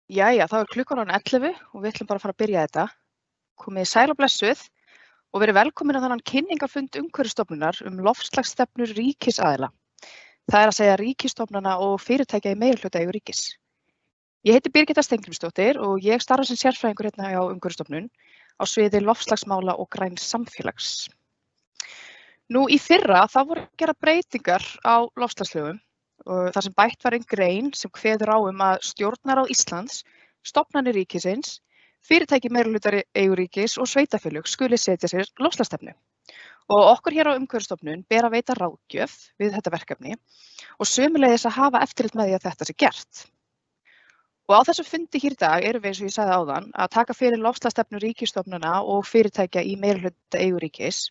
Jæja, þá klukkan orðin 11 og við ætlum bara að fara að byrja þetta. Komið sæl og blessuð og verið velkomin á þennan kynningarfund Umhverfisstofnunar loftslagsstefnur ríkisaðila. Það er að segja ríkisstofnana og fyrirtækja í meirihlutaeigu ríkis. Ég heiti Birgitta Steingrímsdóttir og ég starfa sem sérfræðingur hérna hjá Umhverfisstofnun á sviði loftslagsmála og græns samfélags. Nú í fyrra þá voru gerðar breytingar á loftslagslögum þar sem bætt var inn grein sem kveður á að Stjórnarráð Íslands, stofnanir ríkisins, fyrirtæki meirihlutaeigu ríkis og sveitarfélög skuli setja sér loftslagsstefnu. Og okkur hér á Umhverfisstofnun ber að veita ráðgjöf við þetta verkefni og sömuleiðis að hafa eftirlit með því að þetta sé gert. Og á þessum fundi hér í dag erum við, eins og ég sagði áðan, að taka fyrir loftslagsstefnu ríkisstofnana og fyrirtækja í meirihlutaeigu ríkis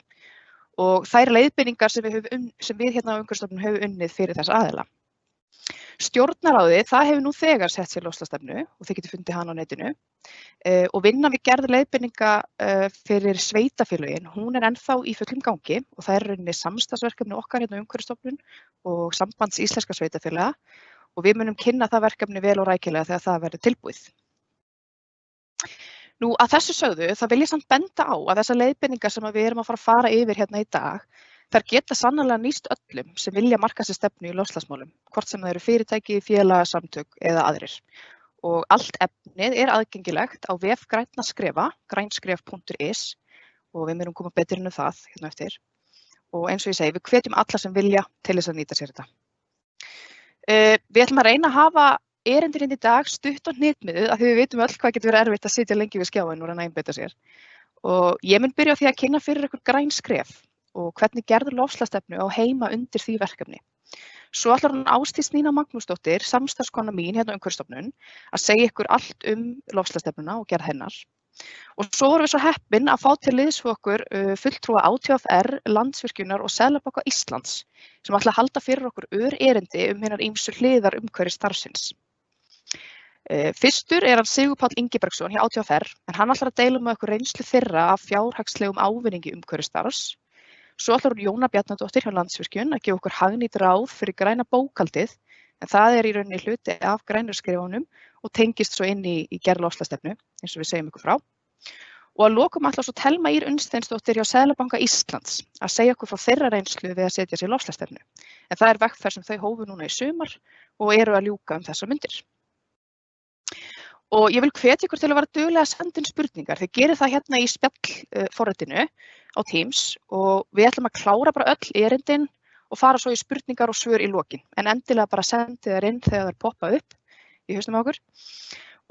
og þær leiðbeiningar sem við hérna á Umhverfisstofnun höfum unnið fyrir þessa aðila. Stjórnarráðið, það hefur nú þegar sett sér loftslagsstefnu og þið getið fundið hana á netinu og vinnan við gerð leiðbeininga fyrir sveitarfélögin, hún er ennþá í fullum gangi og það er í rauninni samstarfsverkefni okkar hérna á Umhverfisstofnun og Sambands íslenskra sveitarfélaga og við munum kynna það verkefni vel og rækilega þegar það verður tilbúið. Nú að þessu sögðu, það vil ég samt benda á að þessar leiðbeiningar sem við erum að fara yfir hérna í dag, þær geta sannarlega nýst öllum sem vilja marka sér stefnu í loftslagsmálum, hvort sem það eru fyrirtæki, félagasamtök eða aðrir. Og allt efnið er aðgengilegt á vef Grænna skrefa, grænskref.is og við munum koma betur inn það hérna eftir. Og eins og ég segi, við hvetjum alla sem vilja til þess að nýta sér þetta. Við ætlum að reyna að hafa erindin í dag stutt og hnitmiðuð af því við vitum öll hvað getur verið erfitt að sitja lengi við skjáinn og reyna að einbeita sér. Og ég mun byrja á því að kynna fyrir ykkur græn skref og hvernig gerður loftslagsstefnu á heima undir því verkefni. Svo ætlar hún Ásdís Nína Magnúsdóttir, samstarfskona mín hérna á Umhverfisstofnun, að segja ykkur allt loftslagsstefnuna og gerð hennar. Og svo vorum við svo heppin að fá til liðs fyrir okkur fulltrúa ÁTVR, Landsvirkjunar og Seðlabanka Íslands sem ætla að halda fyrir okkur erindi hinar ýmsu hliðar umhverfisstarfsins. Fyrstur er hann Sigurpáll Ingibergsson hjá ÁTVR en hann ætlar að deila með okkur reynslu þeirra af fjárhagslegum ávinningi umhverfisstarfs. Svo ætlar hún Jóna Bjarnadóttir hjá Landsvirkjun að gefa okkur hagnýtt ráð fyrir græna bókhaldið en það er í rauninni hluti af grænarskrifunum og tengist svo inn í gerð loftslagsstefnu eins og við segjum ykkur frá. Og að lokum ætlar svo Thelma Ýr Unnsteinsdóttir hjá Seðlabanka Íslands að segja okkur frá þeirra reynslu við að setja sér loftslagsstefnu. En það er vegferð sem þau hófu núna í sumar og eru að ljúka þessar mundir. Og ég vil hvetja ykkur til að vera duglega að senda inn spurningar. Þið gerir það hérna í spjallforritinu á Teams og við ætlum að klára bara öll erindin og fara svo í spurningar og svör í lokin. En endilega bara sendið þær inn þegar þær poppa upp í hausnum á okkur.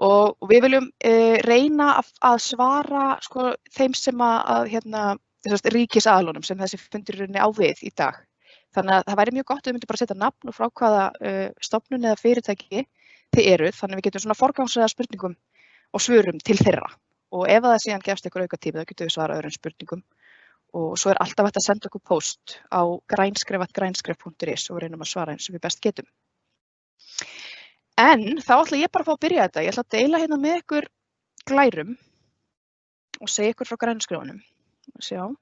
Og við viljum reyna að svara þeim sem ríkisaðilunum sem þessi fundur á við í dag. Þannig að það væri mjög gott að við myndum bara setja nafn og frá hvaða stofnun eða fyrirtæki þið eruð, þannig að við getum svona forgangsraða spurningum og svörum til þeirra. Og ef það síðan gefst ykkur aukatími, þá getum við svarað öðrum spurningum. Og svo er alltaf hægt að senda okkur post á grænskref.is og reynum að svara eins og við best getum. En þá ætla ég bara að fá að byrja þetta. Ég ætla að deila hérna með ykkur glærum og segja ykkur frá grænskrefunum. Sjá.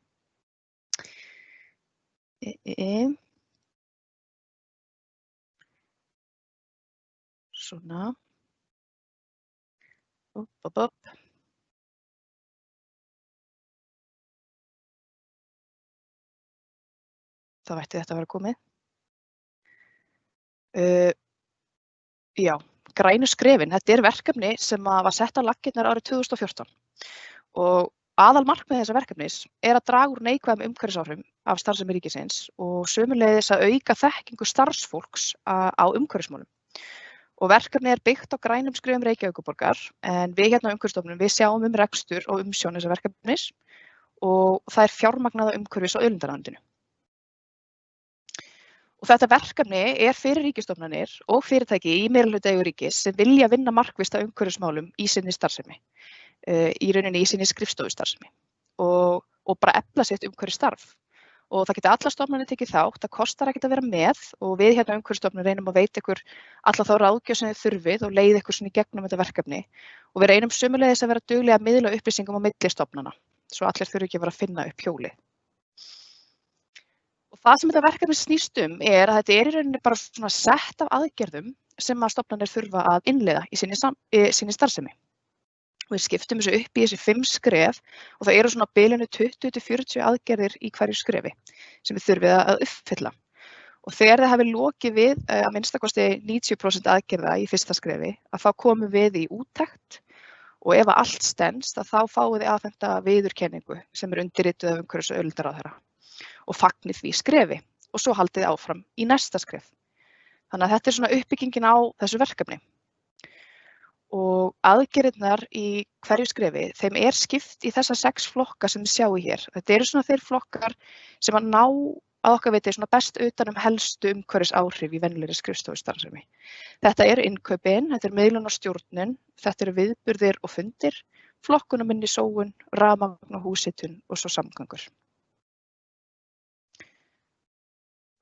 Svona. Það ætti þetta að vera komið. Já, grænu skrefin. Þetta er verkefni sem var sett á laggirnar árið 2014 og aðalmarkmið þessa verkefnis er að draga úr neikvæðum umhverfisáhrifum af starfsemi ríkisins og sömuleiðis að auka þekkingu starfsfólks á umhverfismálum. Og verkefni er byggt á grænum skrefum Reykjavíkurborgar en við hérna á Umhverfisstofnun við sjáum rekstur og umsjón þessa verkefnis og það er fjármagnað á umhverfis- og auðlindaráðuneytinu. Og þetta verkefni er fyrir ríkisstofnanir og fyrirtæki í meirihlutaeigu ríkis sem vilja vinna markvisst á umhverfismálum í sinni starfsemi, í rauninni í sinni skrifstofustarfsemi og bara efla sitt umhverfisstarf. Og það geta allar stofnanir tekið þátt, það kostar ekkert að vera með og við hérna á Umhverfisstofnun reynum að veita ykkur alla þá ráðgjöf sem þið þurfið og leiða ykkur svona í gegnum þetta verkefni. Og við reynum sömuleiðis að vera duglega að miðla upplýsingum á milli stofnana, svo allir þurfi ekki að vera að finna upp hjólið. Og það sem þetta verkefni snýst er að þetta er í rauninni bara svona sett af aðgerðum sem að stofnanir þurfa að innleiða í sinni starfsemi. Og við skiptum þessu upp í þessi 5 skref og það eru svona á bilinu 20-40 aðgerðir í hverju skrefi sem við þurfum að uppfylla. Og þegar þið hafi lokið við að minnstakosti 90% aðgerða í fyrsta skrefi, að þá komum við í úttekt og ef allt stenst að þá fáið þið afhenta viðurkenningu sem undirrituð af umhverfis- og auðlindaráðherra og fagnið því skrefi og svo haldið þið áfram í næsta skref. Þannig að þetta er svona uppbyggingin á þessu verkefni. Og aðgerðirnar í hverju skrefi, þeim er skipt í þessa 6 flokka sem þið sjáu hér. Þetta eru svona þeir flokkar sem að ná að okkar viti svona best utan helstu umhverfisáhrif í venjulegri skrifstofustarfsemi. Þetta eru innkaupin, þetta er miðlun og stjórnun, þetta eru viðburðir og fundir, flokkun og minni sóun, rafmagn og húshitun og svo samgangur.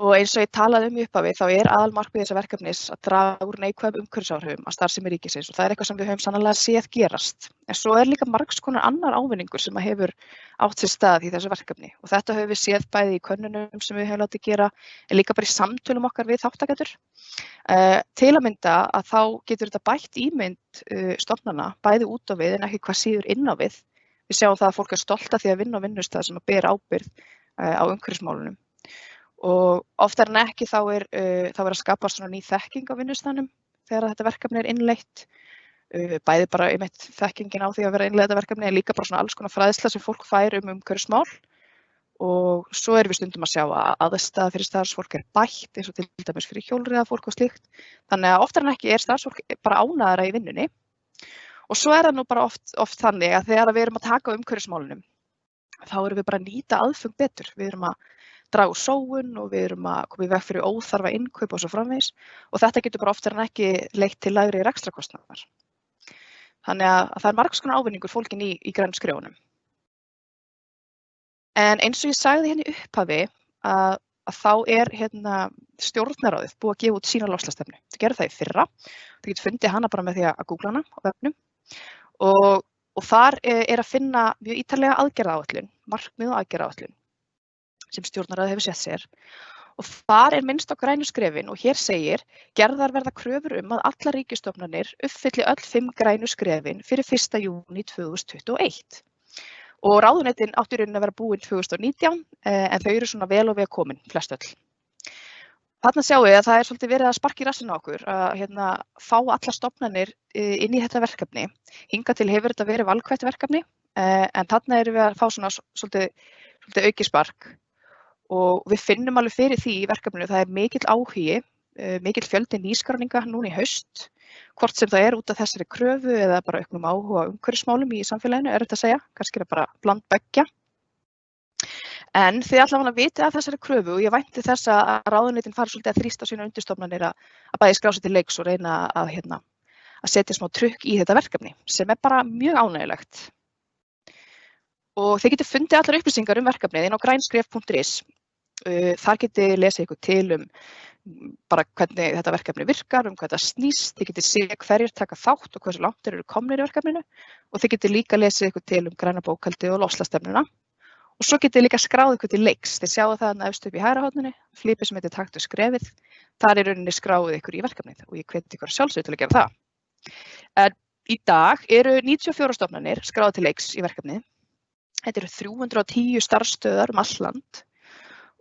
Og eins og ég talaði í upphafi þá er aðalmarkmið þessa verkefnis að draga úr neikvæðum umhverfisáhrifum af starfsemi ríkisins og það er eitthvað sem við höfum sannarlega séð gerast. En svo er líka margs konar annar ávinningur sem hefur átt sér stað í þessu verkefni og þetta höfum við séð bæði í könnunum sem við höfum látið gera en líka bara í samtölum okkar við þátttakendur. Til að mynda að þá getur þetta bætt ímynd stofnana bæði út á við en ekki hvað síður inn á við. Við sjáum það að fólk er stolt af því að vinna á vinnustað sem að bera ábyrgð á umhverfismálunum. Og oftar en ekki þá er að skapa svona ný þekking á vinnustaðnum þegar þetta verkefni er innleitt. Bæði bara einmitt þekkingin á því að vera innleiða þetta verkefni en líka bara svona alls konar fræðsla sem fólk fær umhverfismál. Og svo erum við stundum að sjá að aðstaða fyrir starfsfólk er bætt eins og til dæmis fyrir hjólreiðafólk og slíkt. Þannig að oftar en ekki er starfsfólk bara ánægðara í vinnunni. Og svo er það nú bara oft þannig að þegar við erum að taka á umhverfismálunum þá erum við bara að nýta aðföng betur. Við erum að draga úr sóun og við erum að koma í veg fyrir óþarfa innkaup og svo framvegis og þetta getur bara oftar en ekki leitt til lægri rekstrarkostnaðar. Þannig að það er margs konar ávinningur fólginn í grænum skrefunum. En eins og ég sagði hérna í upphafi að þá er stjórnarráðið búið að gefa út sína loftslagsstefnu. Þau gerðu það í fyrra. Þau getur fundið hana bara með því að googla hana á vefnum og þar er að finna mjög ítarlega aðgerðaáætlun, markmið og aðgerðaáætlun sem stjórnarráðið hefur sett sér og þar er minnst á grænu skrefin og hér segir gerðar verða kröfur að allar ríkisstofnanir uppfylli öll 5 grænu skrefin fyrir 1. júní 2021 og ráðuneytin áttu í rauninni að vera búin 2019 en þau eru svona vel og vel komin flest öll. Þarna sjáum við að það er svolítið verið að sparka í rassinn á okkur að fá allar stofnanir inn í þetta verkefni. Hingað til hefur þetta verið valkvætt verkefni en þarna erum við að fá svona svolítið aukispark. Og við finnum alveg fyrir því í verkefninu það er mikill áhugi, mikill fjöldi nýskráninga núna í haust, hvort sem það er út af þessari kröfu eða bara auknum áhuga á umhverfismálum í samfélaginu, er þetta að segja, kannski er það bara bland beggja. En þið allavega vitið af þessari kröfu og ég vænti þess að ráðuneytin fari svolítið að þrýsta á sína undirstofnanir að bæði skrá sig til leiks og reyna að setja smá trukk í þetta verkefni, sem er bara mjög ánægjulegt. Og þið getið fundið allar upplýsingar verkefnið inn á grænskref.is. Þar getið lesið ykkur til bara hvernig þetta verkefni virkar, hvað það snýst. Þið getið séð hverjir taka þátt og hversu langt eru komnir í verkefninu. Og þið getið líka lesið ykkur til græna bókhaldið og loftslagsstefnuna. Og svo getið líka skráð ykkur til leiks. Þið sjáu það efst upp í hægra horninu, flipið sem heitir Taktu skrefið. Þar er rauninni skráið ykkur í verkefnið og ég hveti ykkur sjálfsögðu til að gera það. En í dag eru 94 stofnanir skráð til leiks í verkefnið. Þetta eru 310 starfsstöðvar all land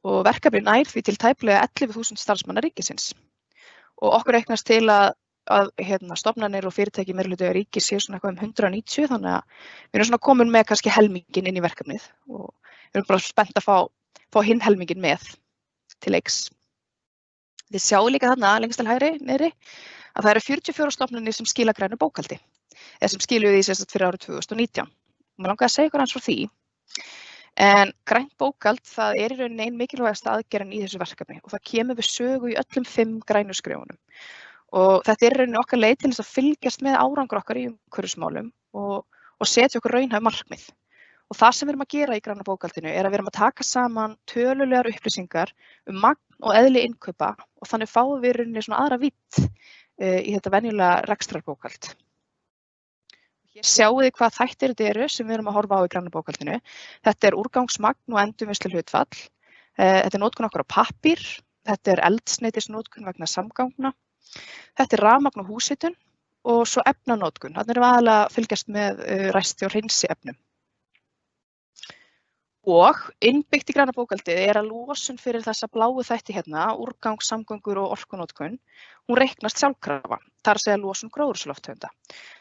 og verkefnið nær því til tæplega 11.000 starfsmanna ríkisins. Og okkur reiknast til að stofnanir og fyrirtæki meirihluti ríkis séu svona eitthvað 190 þannig að við erum svona komin með kannski helminginn inn í verkefnið og við erum bara spennt að fá hinn helminginn með til leiks. Þið sjáu líka þarna lengst til hægri niðri að það eru 44 stofnanir sem skila grænu bókhaldi eða sem skiluðu því sérstætt fyrir árið 2019. Mér langaði að segja ykkur hans frá því. En grænt bókhald, það er í rauninni ein mikilvægasta aðgerðin í þessu verkefni og það kemur við sögu í öllum 5 grænu skrefunum. Og þetta er í rauninni okkar leið til þess að fylgjast með árangur okkar í umhverfismálum og setja okkur raunhæf markmið. Og það sem við erum að gera í græna bókhaldinu er að við erum að taka saman tölulegar upplýsingar magn og eðli innkaupa og þannig fáum við í rauninni svona aðra vídd í þetta venjulega rekstrarbókhald. Hér sjáu þið hvað þættir þetta eru sem við erum að horfa á í græna bókhaldinu. Þetta er úrgangsmagn og endurvinnsluhlutfall. Þetta er notkun okkar á pappír. Þetta er eldsneytisnotkun vegna samgangna. Þetta rafmagn og húshitun og svo efnanotkun. Þarna erum við aðalega að fylgjast með ræsti og hreinsiefnum. Og innbyggt í græna bókhaldið að losun fyrir þessa bláu þætti hérna, úrgang, samgöngur og orkunotkun, hún reiknast sjálfkrafa, það að segja losun gróðurhúsalofttegunda.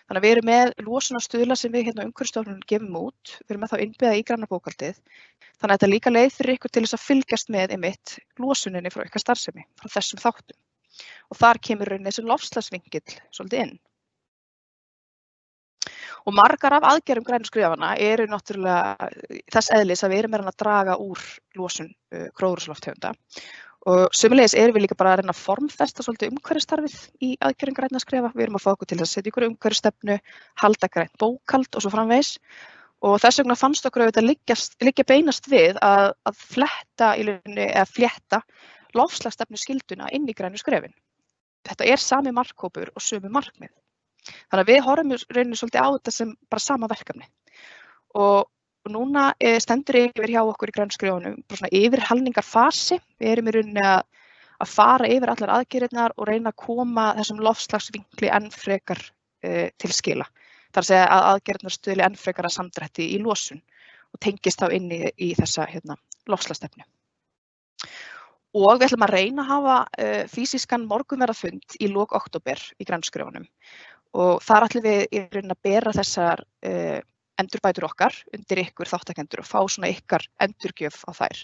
Þannig að við erum með losunarstuðla sem við hérna Umhverfisstofnun gefum út, við erum með þá innbyggða í græna bókhaldið. Þannig að þetta er líka leið fyrir ykkur til þess að fylgjast með einmitt losuninni frá ykkar starfsemi, frá þessum þáttum. Og þar kemur rauninni þessi loftslagsvinkill svolítið inn. Og margar af aðgerðum grænu skrifanna eru náttúrulega þess eðlis að við erum að draga úr losun gróðurhúsalofttegunda. Og sömuleiðis erum við líka bara að reyna að formfesta svolítið umhverfisstarfið í aðgerðum grænna skrifa. Við erum að fá okkur til að setja ykkur umhverfisstefnu, halda grænt bókhald og svo framvegis. Og þess vegna fannst okkur auðvitað liggja beinast við að fletta í rauninni eða flétta loftslagsstefnu skylduna inn í grænu skrifin. Þetta er sami markhópur og sömu markmið. Þannig að við horfum rauninni svolítið á þetta sem bara sama verkefni. Og núna stendur yfir hjá okkur í grænu skrifunum bara svona yfirhalningarfasi. Við erum í rauninni að fara yfir allar aðgerðirnar og reyna að koma þessum loftslagsvinkli enn frekar til skila. Það að segja að aðgerðirnar stuðli enn frekar að samdrætti í losun og tengist þá inn í þessa loftslagsstefnu. Og við ætlum að reyna að hafa fýsískan morgunverðarfund í lok október í grænu skrifunum. Og þar ætlum við í rauninni að bera þessar endurbætur okkar undir ykkur þáttakendur og fá svona ykkar endurgjöf á þær.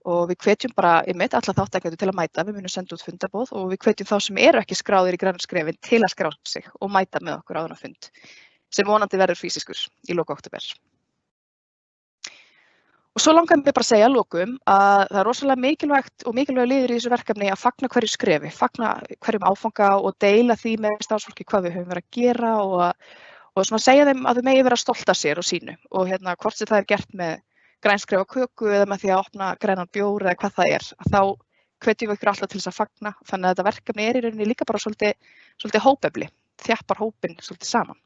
Og við hvetjum bara alla þáttakendur til að mæta, við munum senda út fundarboð og við hvetjum þá sem eru ekki skráðir í grænu skrifin til að skrá sig og mæta með okkur á þennan fund, sem vonandi verður fýsískur í lok október. Og svo langar mér bara að segja að lokum að það er rosalega mikilvægt og mikilvægur liður í þessu verkefni að fagna hverju skrefi, fagna hverjum áfanga og deila því með starfsfólki hvað við höfum verið að gera og svona segja þeim að þau megi vera stolt af sér og sínu. Og hvort sem það er gert með grænskrefa köku eða með því að opna grænan bjór eða hvað það er, þá hvetjum við ykkur alltaf til þess að fagna. Þannig að þetta verkefni í rauninni líka bara svolítið hópefli, þjappar hópinn svolítið saman.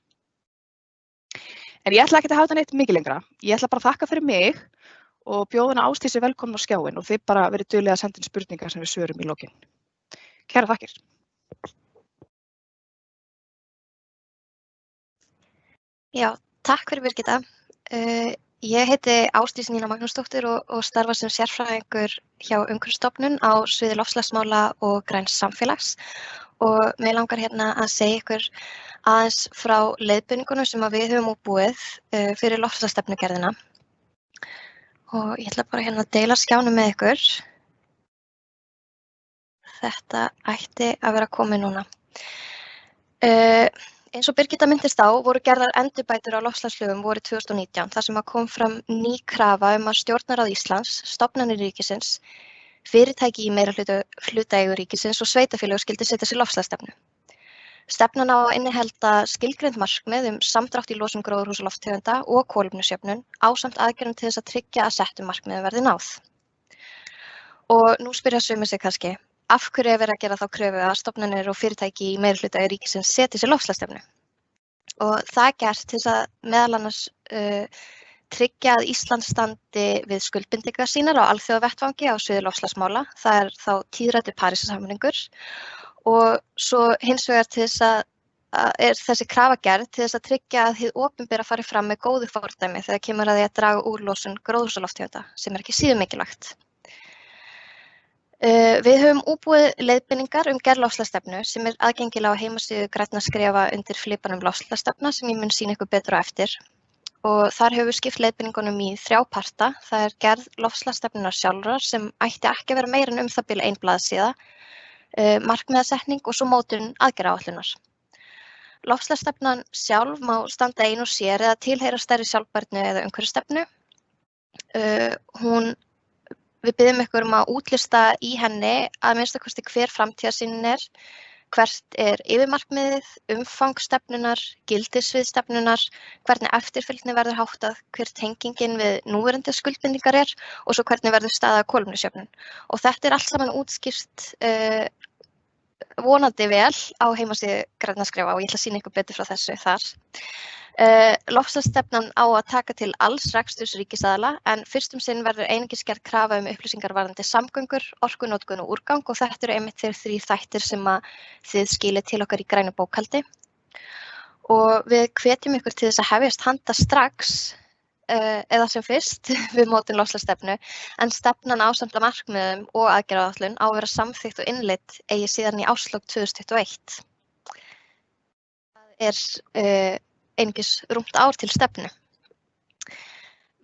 En ég ætla ekki að hafa þetta neitt mikið lengra. Ég ætla bara að þakka fyrir mig og bjóða hana Ásdísi velkomin á skjáinn og þið bara verið duglega að senda inn spurningar sem við svörum í lokin. Kærar þakkir. Já, takk fyrir Birgitta. Ég heiti Ásdís Nína Magnúsdóttir og starfa sem sérfræðingur hjá Umhverfisstofnun á sviði loftslagsmála og græns samfélags. Og mig langar hérna að segja ykkur aðeins frá leiðbeiningunum sem við höfum útbúið fyrir loftslagsstefnugerðina. Og ég ætla bara hérna að deila skjánum með ykkur. Þetta ætti að vera komið núna. Eins og Birgitta minntist á voru gerðar endurbætur á loftslagslögum vorið 2019 þar sem kom fram ný krafa að Stjórnarráð Íslands, stofnanir ríkisins, fyrirtæki í meirihlutaeigu ríkisins og sveitarfélög skyldu setja sér loftslagsstefnu. Stefnan á að innihalda skilgreind markmið samdrátt í losun gróðurhúsalofttegunda og kolefnisjöfnun ásamt aðgerðum til þess að tryggja að settum markmiðum verði náð. Og nú spyrja sumir sig kannski, af hverju er verið að gera þá kröfu að stofnanir og fyrirtæki í meirihlutaeigu ríkisins setji sér loftslagsstefnu? Og það er gert til þess að meðal annars tryggja að Ísland standi við skuldbindingar sínar á alþjóðavettvangi á sviði loftslagsmála. Það er þá tíðræddur Parísarsamningur. Og svo hins vegar til þess er þessi krafa gerð til þess að tryggja að hið opinbera fari fram með góðu fordæmi þegar kemur að því að draga úr losun gróðurhúsalofttegunda sem er ekki síður mikilvægt. Við höfum útbúið leiðbeiningar gerð loftslagsstefnu sem er aðgengilega á heimasíðu grænna skrefa undir flipanum loftslagsstefna sem ég mun sýna ykkur betur á eftir. Og þar höfum við skipt leiðbeiningunum í 3 parta. Það er gerð loftslagsstefnunar sjálfrar sem ætti ekki að vera meira en það bil 1 blaðsíða. Markmiðasetning og svo mótun aðgerðaáætlunar. Loftslagsstefnan sjálf má standa ein og sér eða tilheyra stærri sjálfbærni eða umhverfisstefnu. Við biðjum ykkur að útlista í henni að minnsta kosti hver framtíðarsýnin er, hvert er yfirmarkmiðið, umfang stefnunar, gildissvið stefnunar, hvernig eftirfylgni verður háttað, hver tengingin við núverandi skuldbindingar er og svo hvernig verður staðið að kolefnisjöfnun. Og þetta er allt saman útskýrt vonandi vel á heimasíðu grænna skrefa og ég ætla að sýna ykkur betur frá þessu þar. Loftslagsstefnan á að taka til alls reksturs ríkisaðila en fyrst sinn verður einungis gerð krafa upplýsingar varðandi samgöngur, orkunotkun og úrgang og þetta eru einmitt þeir 3 þættir sem að þið skilið til okkar í grænu bókhaldi. Og við hvetjum ykkur til þess að hefjast handa strax eða sem fyrst við mótun loftslagsstefnu en stefnan ásamt markmiðum og aðgerðaáætlun á að vera samþykkt og innleidd eigi síðan í árslok 2021. Það einungis rúmt ár til stefnu.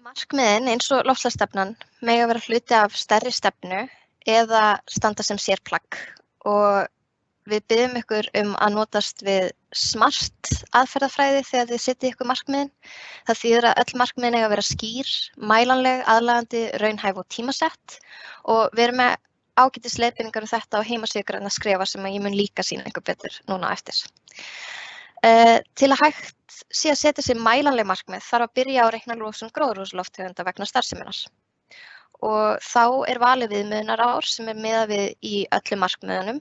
Markmiðin eins og loftslagsstefnan mega vera hluti af stærri stefnu eða standa sem sérplagg og við biðjum ykkur að notast við smart aðferðafræði þegar þið setjið ykkur markmiðin. Það þýðir að öll markmiðin eiga að vera skýr, mælanleg, aðlaðandi, raunhæf og tímasett og við erum með ágætis leiðbeiningar þetta á heimasíðu Grænna skrefa sem ég mun líka sýna ykkur betur núna eftir. Til að hægt sé að setja sér mælanleg markmið þarf að byrja á að reikna losun gróðurhúsalofttegunda vegna starfseminnar. Og þá valið viðmiðunarár sem miðað við í öllum markmiðunum.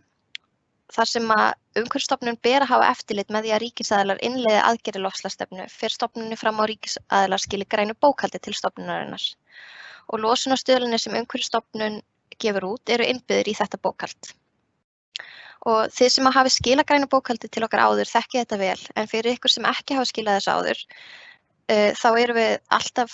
Þar sem að Umhverfisstofnun ber að hafa eftirlit með því að ríkisaðilar innleiði aðgerðir loftslagsstefnu fer stofnuninni fram á ríkisaðilar skili grænu bókhaldi til stofnunarinnar. Og losunarstuðlarnir sem Umhverfisstofnun gefur út eru innbyggðir í þetta bókhald. Og þið sem hafi skilað grænu bókhaldi til okkar áður þekkið þetta vel, en fyrir ykkur sem ekki hafa skilað þessu áður, þá erum við alltaf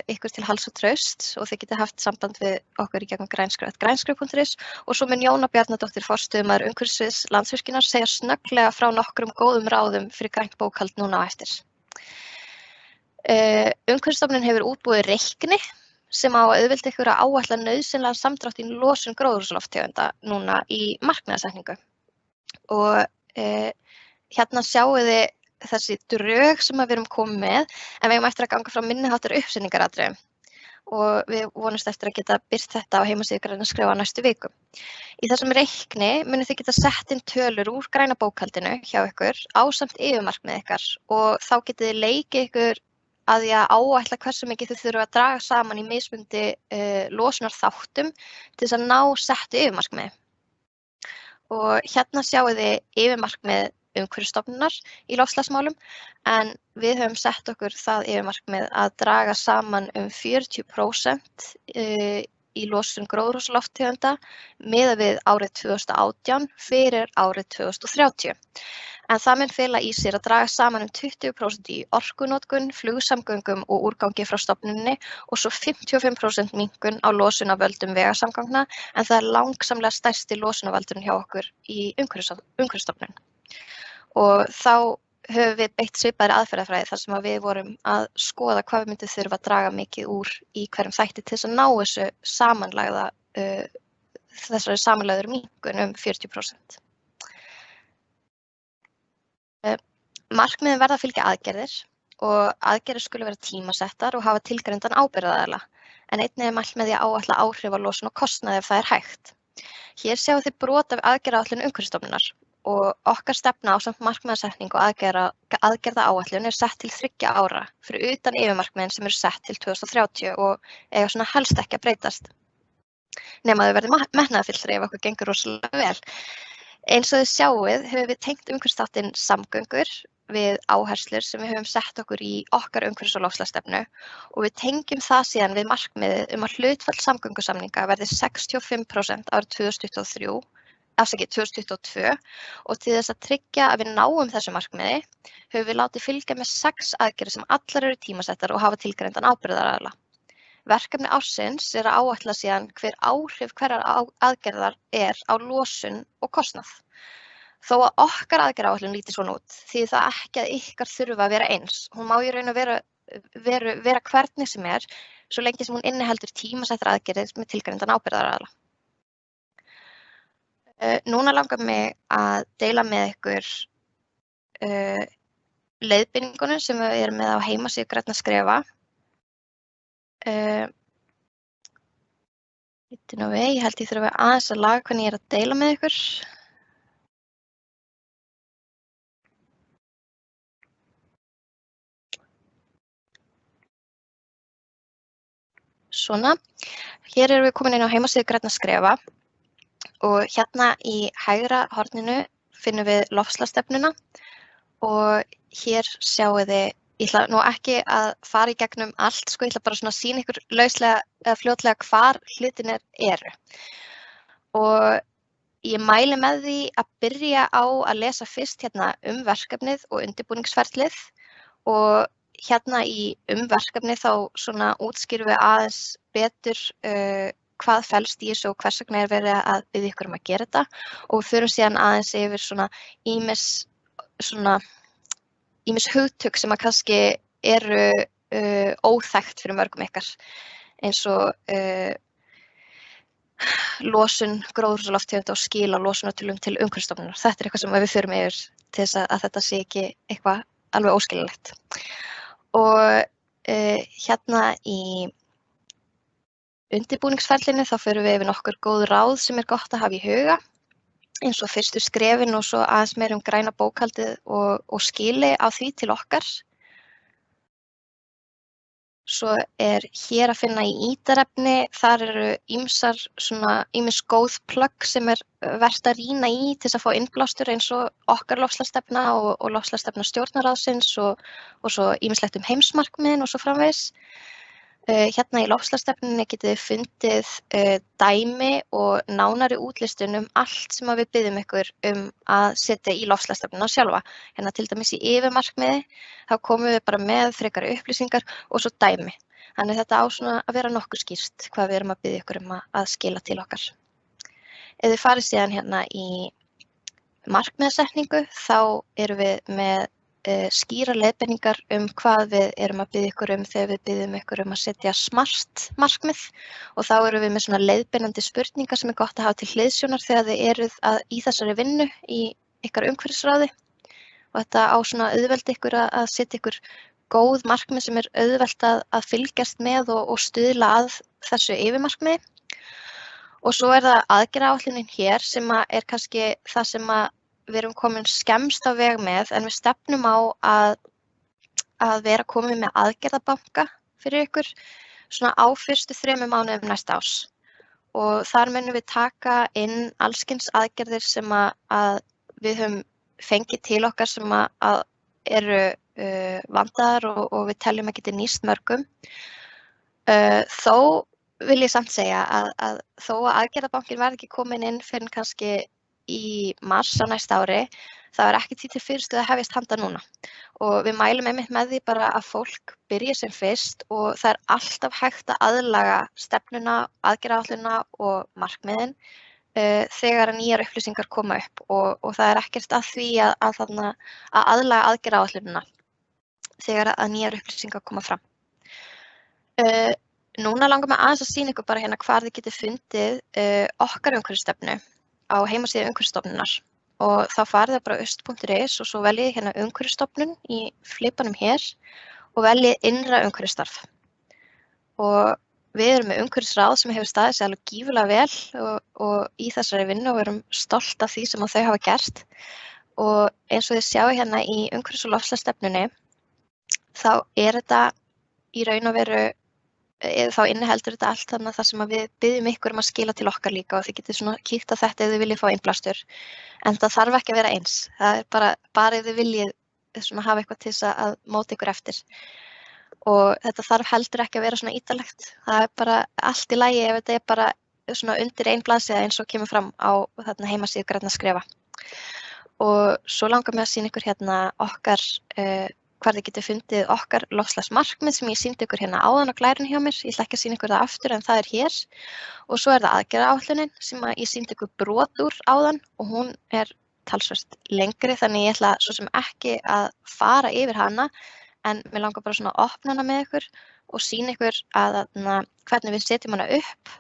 ykkur til hals og traust og þið getið haft samband við okkur í gegnum grænskröf.is og svo mun Jóna Bjarnadóttir forstöðumaður umhverfissviðs Landsvirkjunar segja snögglega frá nokkrum góðum ráðum fyrir grænt bókhald núna á eftir. Umhverfisstofnun hefur útbúið reikni sem á að auðvelda ykkur að áætla nauðsynlegan samdrátt í losun gróðurhúsalofttegunda núna í markmiðasetningu. Og hérna sjáum við þessi drög sem við erum komið með, en við eigum eftir að ganga frá minniháttar uppsetningaratriðum. Og við vonumst eftir að geta birt þetta á heimasíðu Grænna skrefa næstu viku. Í þessum reikni munið þið geta sett inn tölur úr græna bókhaldinu hjá ykkur ásamt yfirmarkmið ykkar og þá getið þið leikið ykkur að því að áætla hversu mikið þið þurfa að draga saman í mismundi losunar þáttum til þess að ná settu yfirmarkmiði. Og hérna sjáum þið yfirmarkmið Umhverfisstofnunar í loftslagsmálum en við höfum sett okkur það yfirmarkmið að draga saman 40% í losun gróðurhúsalofttegunda miðað við árið 2018 fyrir árið 2030. En það mun fela í sér að draga saman 20% í orkunotkun, flugsamgöngum og úrgangi frá stofnuninni og svo 55% minnkun á losun af völdum vegasamgangna en það langsamlega stærsti losunarvaldurinn hjá okkur í Umhverfisstofnun. Og þá höfum við beitt svipaðri aðferðafræði þar sem við vorum að skoða hvað við myndum þurfa að draga mikið úr í hverjum þætti til þess að ná þessu samanlagða, þessari samanlagður minnkun 40%. Markmiðin verða að fylgja aðgerðir og aðgerðir skulu vera tímasettar og hafa tilgreindan ábyrgðaraðila, en einnig mælt með því að áætla áhrif á losun og kostnaði ef það er hægt. Hér sjáum þið brot af aðgerðaáætlun Umhverfisstofnunar og okkar stefna ásamt markmiðasetningu og aðgerðaáætlun sett til 3 ára fyrir utan yfirmarkmiðin sem eru sett til 2030 og eiga svona helst ekki að breytast. Nema þau verði metnaðarfyllri ef okkur gengur rosalega vel. Eins og þið sjáið höfum við tengt umhverfisþáttinn samgöngur við áherslur sem við höfum sett okkur í okkar umhverfis- og loftslagsstefnu og við tengjum það síðan við markmiðið að hlutfall samgöngusamninga verði 65% árið 2022 og til þess að tryggja að við náum þessu markmiði höfum við látið fylgja með 6 aðgerðir sem allar eru tímasettar og hafa tilgreindan ábyrgðaraðila. Verkefni ársins að áætla síðan hver áhrif hverjar aðgerðar á losun og kostnað. Þó að okkar aðgerðaáætlun líti svona út, því það ekki að ykkar þurfa að vera eins. Hún má í raun og vera hvernig sem svo lengi sem hún inniheldur tímasettar aðgerðir með tilgreindan ábyrgðaraðila. Núna langar mig að deila með ykkur leiðbeiningunum sem við erum með á heimasíðu Grænna skrefa. Ég held ég þurfa aðeins að laga hvernig ég að deila með ykkur. Svona, hér erum við komin inn á heimasíðu Grænna skrefa og hérna í hægra horninu finnum við loftslagsstefnuna og hér sjáum við ég ætla nú ekki að fara í gegnum allt, sko, ég ætla bara svona að sýna ykkur lauslega eða fljótlega hvar hlutinir eru. Og ég mæli með því að byrja á að lesa fyrst hérna verkefnið og undirbúningsferlið og hérna í verkefnið þá svona útskýrum við aðeins betur hvað felst í þessu og hvers vegna verið að biðja ykkur að gera þetta og við förum síðan aðeins yfir svona ýmis hugtök sem að kannski eru óþekkt fyrir mörgum ykkar eins og losun gróðurhúsalofttegunda og skil á losunartölum til Umhverfisstofnunar. Þetta eitthvað sem við förum yfir til þess að þetta sé ekki eitthvað alveg óskiljanlegt. Og hérna í undirbúningsferlinu þá förum við yfir nokkur góð ráð sem gott að hafa í huga eins og fyrstu skrefin og svo aðeins meira græna bókhaldið og skili á því til okkar. Svo hér að finna í ítarefni, þar eru ýmis góð plögg sem vert að rýna í til þess að fá innblástur eins og okkar loftslagsstefna og loftslagsstefna stjórnarráðsins og svo ýmislegt heimsmarkmiðin og svo framvegis. Hérna í loftslagsstefnunni getið þið fundið dæmi og nánari útlistun allt sem við biðjum ykkur að setja í loftslagsstefnuna sjálfa. Hérna til dæmis í yfirmarkmiði, þá komum við bara með frekari upplýsingar og svo dæmi. Þannig þetta á svona að vera nokkuð skýrt hvað við erum að biðja ykkur að skila til okkar. Ef þið farið síðan hérna í markmiðasetningu, þá erum við með skýra leiðbeiningar hvað við erum að biðja ykkur þegar við biðjum ykkur að setja smart markmið og þá erum við með svona leiðbeinandi spurningar sem gott að hafa til hliðsjónar þegar þið eruð í þessari vinnu í ykkar umhverfisráði og þetta á svona auðvelda ykkur að setja ykkur góð markmið sem auðvelt að fylgjast með og stuðla að þessu yfirmarkmiði. Og svo það aðgerðaáætlunin hér sem kannski það sem við erum komin skemmst á veg með en við stefnum á að vera komin með aðgerðabanka fyrir ykkur svona á fyrstu 3 mánuðum næsta árs. Og þar munum við taka inn allskyns aðgerðir sem að við höfum fengið til okkar sem að eru vandaðar og við teljum að geta nýst mörgum. Þó vil ég samt segja að þó að aðgerðabankin verði ekki komin inn fyrir kannski í mars á næsta ári, það ekki því til fyrirstöðu að hefjast handa núna. Og við mælum einmitt með því bara að fólk byrji sem fyrst og það alltaf hægt að aðlaga stefnuna, aðgerðaáætlunina og markmiðin þegar nýjar upplýsingar koma upp og það ekkert að því að aðlaga aðgerðaáætlunina þegar að nýjar upplýsingar koma fram. Núna langar mig aðeins að sýna ykkur bara hérna hvar þið getið fundið okkar umhverfisstefnu á heimasíðu Umhverfisstofnunar og þá farið það bara aust.is og svo veljið hérna Umhverfisstofnun í flipanum hér og veljið innra umhverfisstarf. Og við erum með umhverfisráð sem hefur staðið sig alveg gífurlega vel og í þessari vinnu og við erum stolt af því sem þau hafa gert. Og eins og þið sjáu hérna í umhverfis- og loftslagsstefnunni þá þetta í raun og veru þá inniheldur þetta allt þannig að það sem við biðjum ykkur að skila til okkar líka og þið getið svona kíkt á þetta ef þið viljið fá innblástur. En það þarf ekki að vera eins. Það bara ef þið viljið svona hafa eitthvað til þess að móta ykkur eftir. Og þetta þarf heldur ekki að vera svona ítarlegt. Það bara allt í lagi ef þetta bara svona undir ein blaðsíða eins og kemur fram á heimasíðu Grænna skrefa. Og svo langar mig að sýna ykkur hérna okkar hvar þið getið fundið okkar loftslagsmarkmið sem ég sýndi ykkur hérna áðan á glærunni hjá mér. Ég ætla ekki að sýna ykkur það aftur en það hér. Og svo það aðgerðaáætlunin sem ég sýndi ykkur brot úr áðan og hún talsvert lengri þannig ég ætla svo sem ekki að fara yfir hana en mér langar bara svona að opna hana með ykkur og sýna ykkur að hvernig við setjum hana upp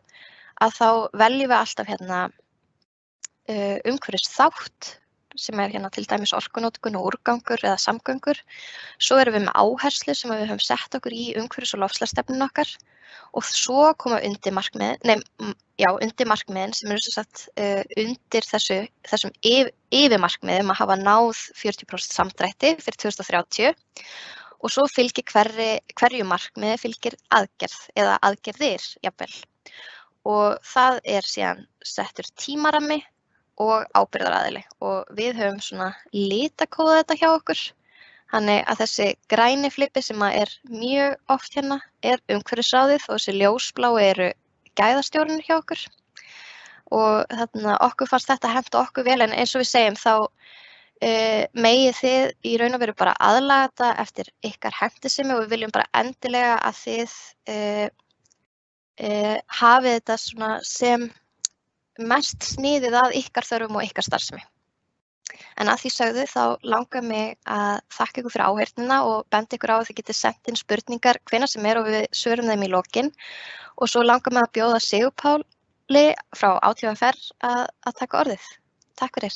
að þá veljum við alltaf hérna umhverfisþátt sem hérna til dæmis orkunótkun og úrgangur eða samgöngur. Svo erum við með áherslu sem við höfum sett okkur í umhverfis- og loftslagsstefnunni okkar og svo koma undir markmiðin sem sem sagt undir þessum yfirmarkmiðum að hafa náð 40% samdrætti fyrir 2030 og svo fylgir hverju markmiði fylgir aðgerð eða aðgerðir jafnvel. Og það síðan settur tímarammi og ábyrgðaraðili og við höfum svona litakóða þetta hjá okkur. Þannig að þessi græni flippi sem mjög oft hérna umhverfisráðið og þessi ljósbláu eru gæðastjórinn hjá okkur. Og þarna okkur fannst þetta henta okkur vel, en eins og við segjum þá megið þið í raun og veru bara aðlaga þetta eftir ykkar hentisemi og við viljum bara endilega að þið hafið þetta svona sem mest sniðið að ykkar þörfum og ykkar starfsemi. En að því sögðu þá langar mig að þakka ykkur fyrir áheyrnina og benda ykkur á að þið getið sent inn spurningar hvenær sem og við svörum þeim í lokin. Og svo langar mig að bjóða Sigurpáli frá ÁTVR að taka orðið. Takk fyrir.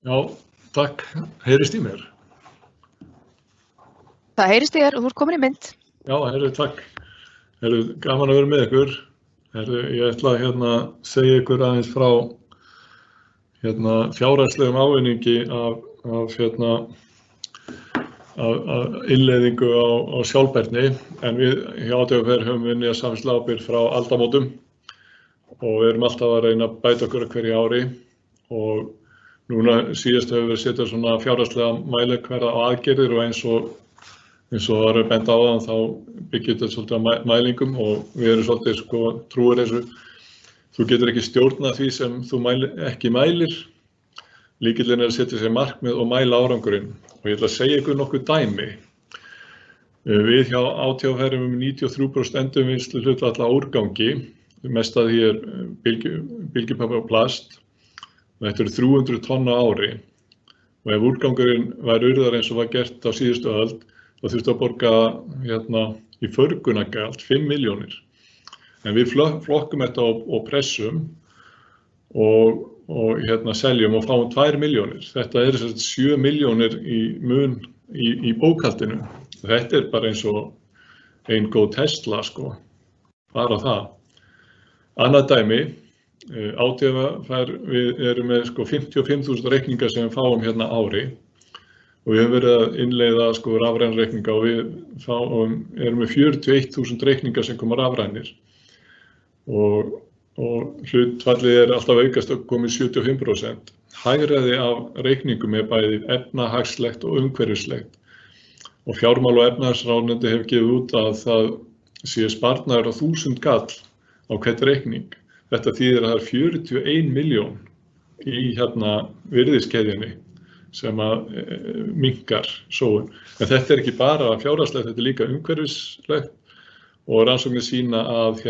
Já, takk. Heyrist í mér? Það heyrist í þér og þú ert komin í mynd. Já, takk. Gaman að vera með ykkur. Ég ætla að segja ykkur aðeins frá fjárhagslegum ávinningi af innleiðingu á sjálfbærni, en við hjá ÁTVR höfum unnið að samfélagslega ábyrgð frá aldamótum og við erum alltaf að reyna að bæta okkur hverju ári og núna síðast höfum við setjað svona fjárhagslega mælikvarða á aðgerðir og eins og var að benda á það, þá byggir þetta svolítið á mælingum og við erum svolítið trúir þessu. Þú getur ekki stjórnað því sem þú ekki mælir. Lykillinn að setja sér markmið og mæla árangurinn. Og ég ætla að segja ykkur nokkuð dæmi. Við hjá ÁTVR erum 93% endurvinnslu hlutfalla úrgangi. Mest af því bylgjupappa og plast. Og þetta eru 300 tonn á ári. Og ef úrgangurinn var urðar eins og var gert á síðustu öld, þá þurfti að borga í förgunargjald 5 milljónir. En við flokkum þetta og pressum og seljum og fáum 2 milljónir. Þetta 7 milljónir í mun í bókhaldinu. Þetta bara eins og ein góð Tesla, bara það. Annað dæmi, ÁTVR, við erum með 55.000 reikningar sem við fáum ári. Og við höfum verið að innleiða rafræna reikninga og við erum með 41.000 reikningar sem koma rafrænir. Og hlutfallið alltaf aukast og komið 75%. Hagræði af reikningum bæði efnahagslegt og umhverfislegt. Og fjármál- og efnahagsráðuneyti hefur gefið út að það sé sparnaður á 1000 kall á hvern reikning. Þetta þýðir að það 41 milljón í virðiskeðjunni sem minnkar sóun. En þetta ekki bara fjárhagslegt, þetta líka umhverfislegt og rannsóknir sýna að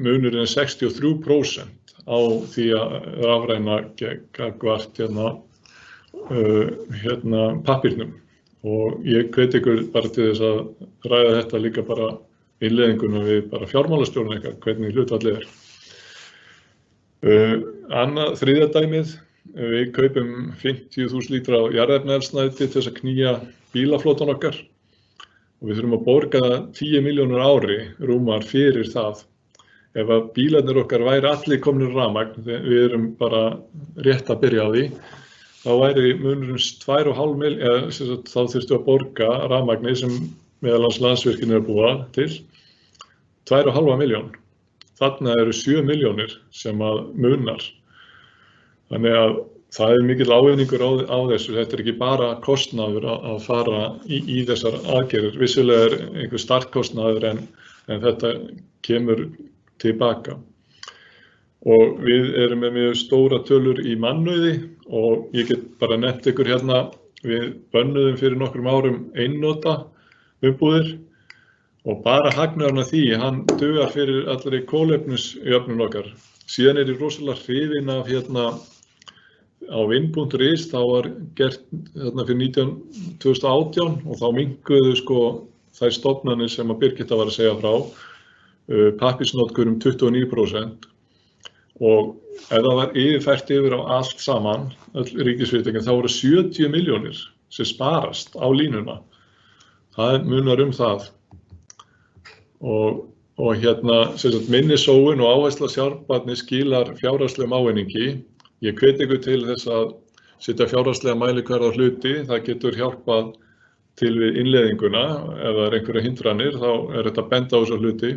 munurinn 63% á því að rafræna gagnvart pappírnum. Og ég hvet ykkur bara til þess að ræða þetta líka bara innleiðinguna við bara fjármálastjórn hvernig hlutfallið Þriðja dæmið, við kaupum 50.000 lítra á jarðefnaeldsneyti til þess að knýja bílaflotan okkar og við þurfum að borga 10 milljónir ári rúmar fyrir það. Ef að bílarnir okkar væri allir komnir rafmagn, við erum bara rétt að byrja á því, þá væri munurinn 2,5 milljónir, þá þurftu að borga rafmagni sem meðal annars Landsvirkjun búa til, 2,5 milljón. Þarna eru 7 milljónir sem að munar. Þannig að það mikill ávinningur á þessu. Þetta ekki bara kostnaður að fara í þessar aðgerðir. Vissulega einhver startkostnaður en þetta kemur tilbaka. Og við erum með mjög stóra tölur í mannauði og ég get bara nefnt ykkur við bönnuðum fyrir nokkrum árum einnota umbúðir. Og bara hagnaðurinn af því, hann dugar fyrir allri kolefnisjöfnun okkar. Síðan ég rosalega hrifinn af á vinn.is, þá var gert fyrir 2018 og þá minnkuðu þær stofnanir sem að Birgitta var að segja frá, pappírsnotkun 29%. Og ef það var yfirfært yfir á allt saman, öll ríkisfyrirtækin, þá voru 70 milljónir sem sparast á línuna. Það munar það. Og minni sóun og áhersla sjálfbærni skilar fjárhagslegum ávinningi. Ég hvet ykkur til þess að setja fjárhagslega mælikvarða á hluti. Það getur hjálpað til við innleiðinguna. Ef það einhverja hindranir, þá þetta benda á þessa hluti.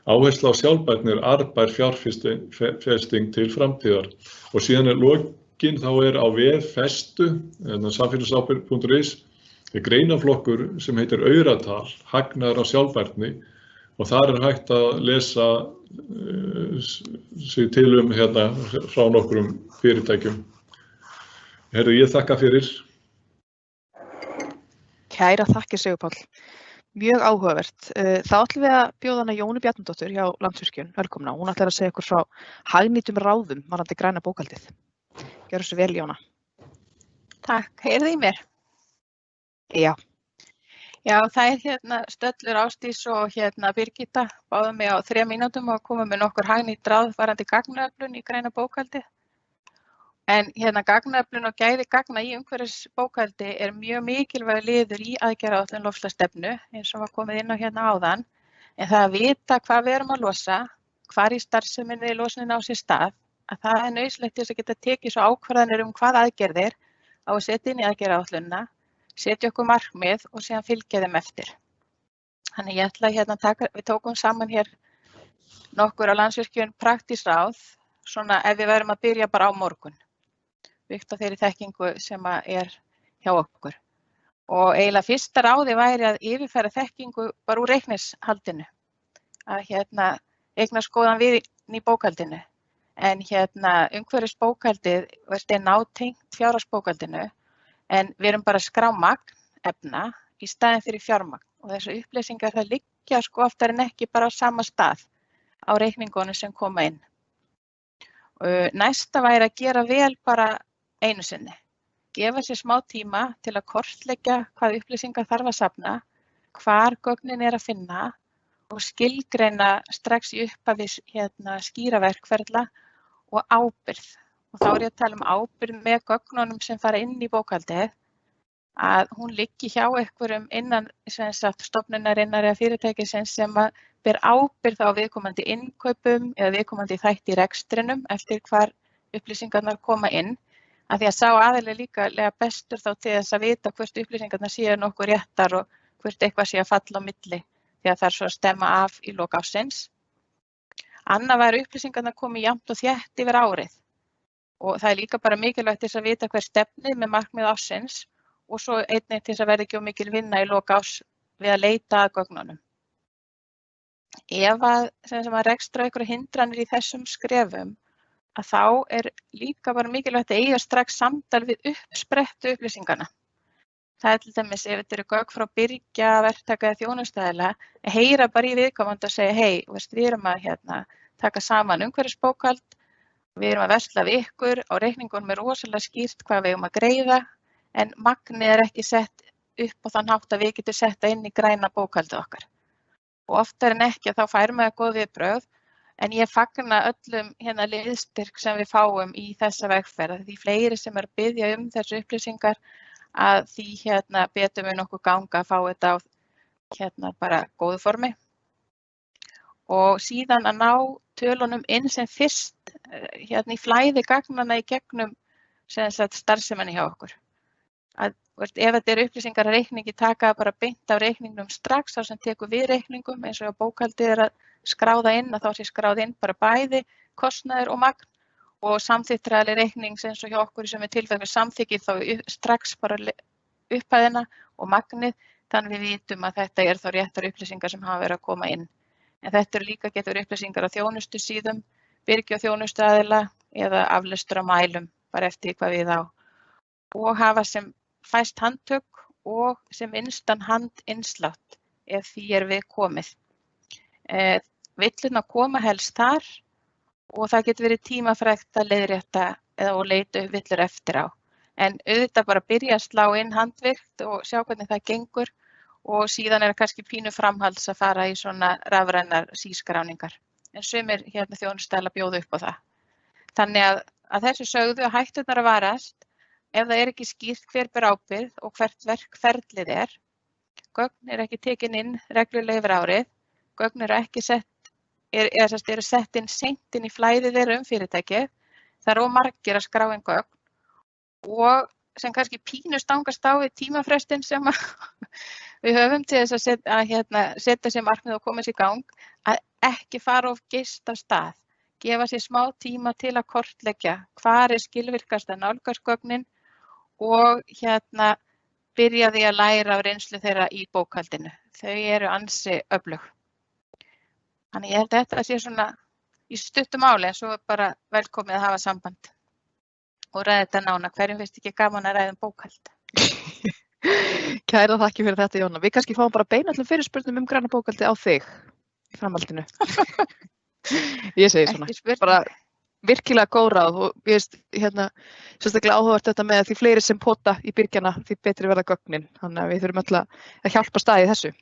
Áhersla á sjálfbærni arðbær fjárfesting til framtíðar. Og síðan lokin þá á vef Festu, samfélagsábyrgð.is, greinaflokkur sem heitir Auratal, hagnaður á sjálfbærni, og þar hægt að lesa sig til frá nokkrum fyrirtækjum. Ég þakka fyrir. Kæra þakkir, Sigurpáll. Mjög áhugavert. Þá ætlum við að bjóða hana Jónu Bjarnadóttur hjá Landsvirkjun velkomna. Hún ætlar að segja ykkur frá hagnýtum ráðum varðandi græna bókhaldið. Gjörðu svo vel, Jóna. Takk. Heyrðu í mér? Já. Já, það Stöllur Ásdís og Birgitta báðu mig á 3 mínútum að koma með nokkur hagnýtt ráð varðandi gagnaöflun í græna bókhaldið. En gagnaöflun og gæði gagna í umhverfisbókhaldi mjög mikilvægur liður í aðgerðaáætlun loftslagsstefnu, eins og var komið inn á áðan. En það að vita hvað við erum að losa, hvar í starfseminni losunin á sér stað, að það nauðsynlegt til þess að geta tekið svo ákvarðanir hvað aðgerðir á að setja inn í aðgerðaáætlunina, setja okkur markmið og síðan fylgja þeim eftir. Þannig ég ætla að við tókum saman hér nokkur á Landsvirkjun praktísk ráð, svona ef við værum að byrja bara á morgun, byggt á þeirri þekkingu sem hjá okkur. Og eiginlega fyrsta ráði væri að yfirfæra þekkingu bara úr reiknishaldinu, að eignast góðan við í bókhaldinu. En umhverfisbókhaldið nátengt fjárhagsbókhaldinu, en við erum bara að skrá magn efna í staðinn fyrir fjármagn. Og þessar upplýsingar það liggja oftar en ekki bara á sama stað á reikningunum sem koma inn. Næsta væri að gera vel bara einu sinni. Gefa sér smá tíma til að kortleggja hvað upplýsingar þarf að safna, hvar gögnin að finna og skilgreina strax í upphafi skýra verkferla og ábyrgð. Og þá ég að tala ábyrgð með gögnunum sem fara inn í bókhaldið, að hún liggi hjá einhverjum innan stofnunarinnar eða fyrirtækisins sem ber ábyrgð á viðkomandi innkaupum eða viðkomandi þætti í rekstrinum eftir hvar upplýsingarnar koma inn. Að því að sá aðili líka bestur þá til þess að vita hvert upplýsingarnar séu nokkuð réttar og hvert eitthvað sé að falla á milli því að það svo að stemma af í lok ársins. Annað væri upplýsingarnar komið jafnt og þétt yfir árið og það líka bara mikilvægt til þess að vita hver stefnið með markmið ársins og svo einnig til þess að verði ekki of mikil vinna í lok árs við að leita að gögnunum. Ef að rekstra einhverja hindranir í þessum skrefum, að þá líka bara mikilvægt að eiga strax samtal við uppsprettu upplýsingarna. Það til dæmis ef þetta gögn frá birgja, verktaka eða þjónustaðila, að heyra bara í viðkomandi og segja hei, við erum að taka saman umhverfisbókhald, við erum að versla við ykkur, á reikningunum rosalega skýrt hvað við erum að greiða, en magnið ekki sett upp á þann hátt að við getum setta inn í græna bókhaldið okkar. Og oftar en ekki að þá færum við góð viðbrögð, en ég fagna öllum liðstyrk sem við fáum í þessa vegferð. Því fleiri sem að biðja þessu upplýsingar að því betur við nokkuð ganga að fá þetta á bara góðu formi. Og síðan að ná tölunum inn sem fyrst í flæði gagnanna í gegnum starfseminni hjá okkur. Að, ef þetta upplýsingar að reikningi taka bara beint af reikningnum strax þá sem tekur við reikningum eins og bókhaldið að skráða inn að þá sé skráð inn bara bæði kostnaður og magn og samþykktraðli reiknings eins og hjá okkur sem tilfellum samþykkið þá strax bara upphæðina og magnið þannig við vitum að þetta þá réttar upplýsingar sem hafa verið að koma inn. En þetta líka getur upplýsingar á þjónustu síðum, byrgja þjónustuaðila eða aflestur á mælum bara eftir hvað við á og hafa sem fæst handtök og sem innstan handinslátt ef því við komið. Villurnar koma helst þar og það getur verið tímafrekt að leiðrétta og leita upp villur eftir á. En auðvitað bara byrja að slá inn handvirkt og sjá hvernig það gengur og síðan kannski pínu framhalds að fara í svona rafrænar sískráningar. En sumir þjónustaðila bjóða upp á það. Þannig að þessu sögðu að hætturnar að varast ef það ekki skýrt hver ber ábyrgð og hvert verkferlið gögn ekki tekin inn reglulega yfir árið, gögn ekki eru sett inn seint inn í flæðið þeirra fyrirtækið, það of margir að skrá inn gögn og sem kannski pínu stangast á við tímafrestin sem Við höfum til þess að setja sér markmið og koma sér í gang að ekki fara of geyst af stað. Gefa sér smá tíma til að kortleggja hvar skilvirkast að nálgast gögnin og byrja því að læra af reynslu þeirra í bókhaldinu. Þau eru ansi öflug. Þannig ég held að þetta sé svona í stuttu máli en svo bara velkomið að hafa samband og ræða þetta nánar. Hverjum finnst ekki gaman að ræða bókhald? Kæra þakki fyrir þetta, Jóna. Við kannski fáum bara beina öllum fyrirspurnum græna bókhaldi á þig í framhaldinu. Ég segi svona, bara virkilega góð ráð og ég veist, sérstaklega áhugavert þetta með að því fleiri sem pota í byrgjana, því betri verða gögnin. Þannig að við þurfum öll að hjálpa staðið þessu.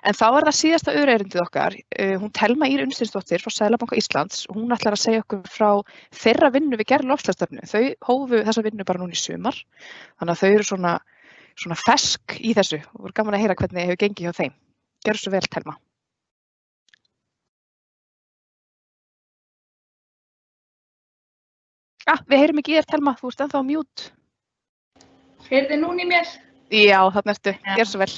En þá það síðasta erindið okkar, hún Thelma Ýr Unnsteinsdóttir frá Seðlabanka Íslands og hún ætlar að segja okkur frá þeirra vinnu við gerð loftslagsstefnu. Þau hófu þessa vinnu bara núna í sumar, þannig að þau eru svona fersk í þessu og voru gaman að heyra hvernig hefur gengið hjá þeim. Gjörðu svo vel, Thelma. Við heyrum ekki í þér, Thelma, þú ert ennþá á mute. Heyrðu núna í mér? Já, þarna ertu. Gjörðu svo vel.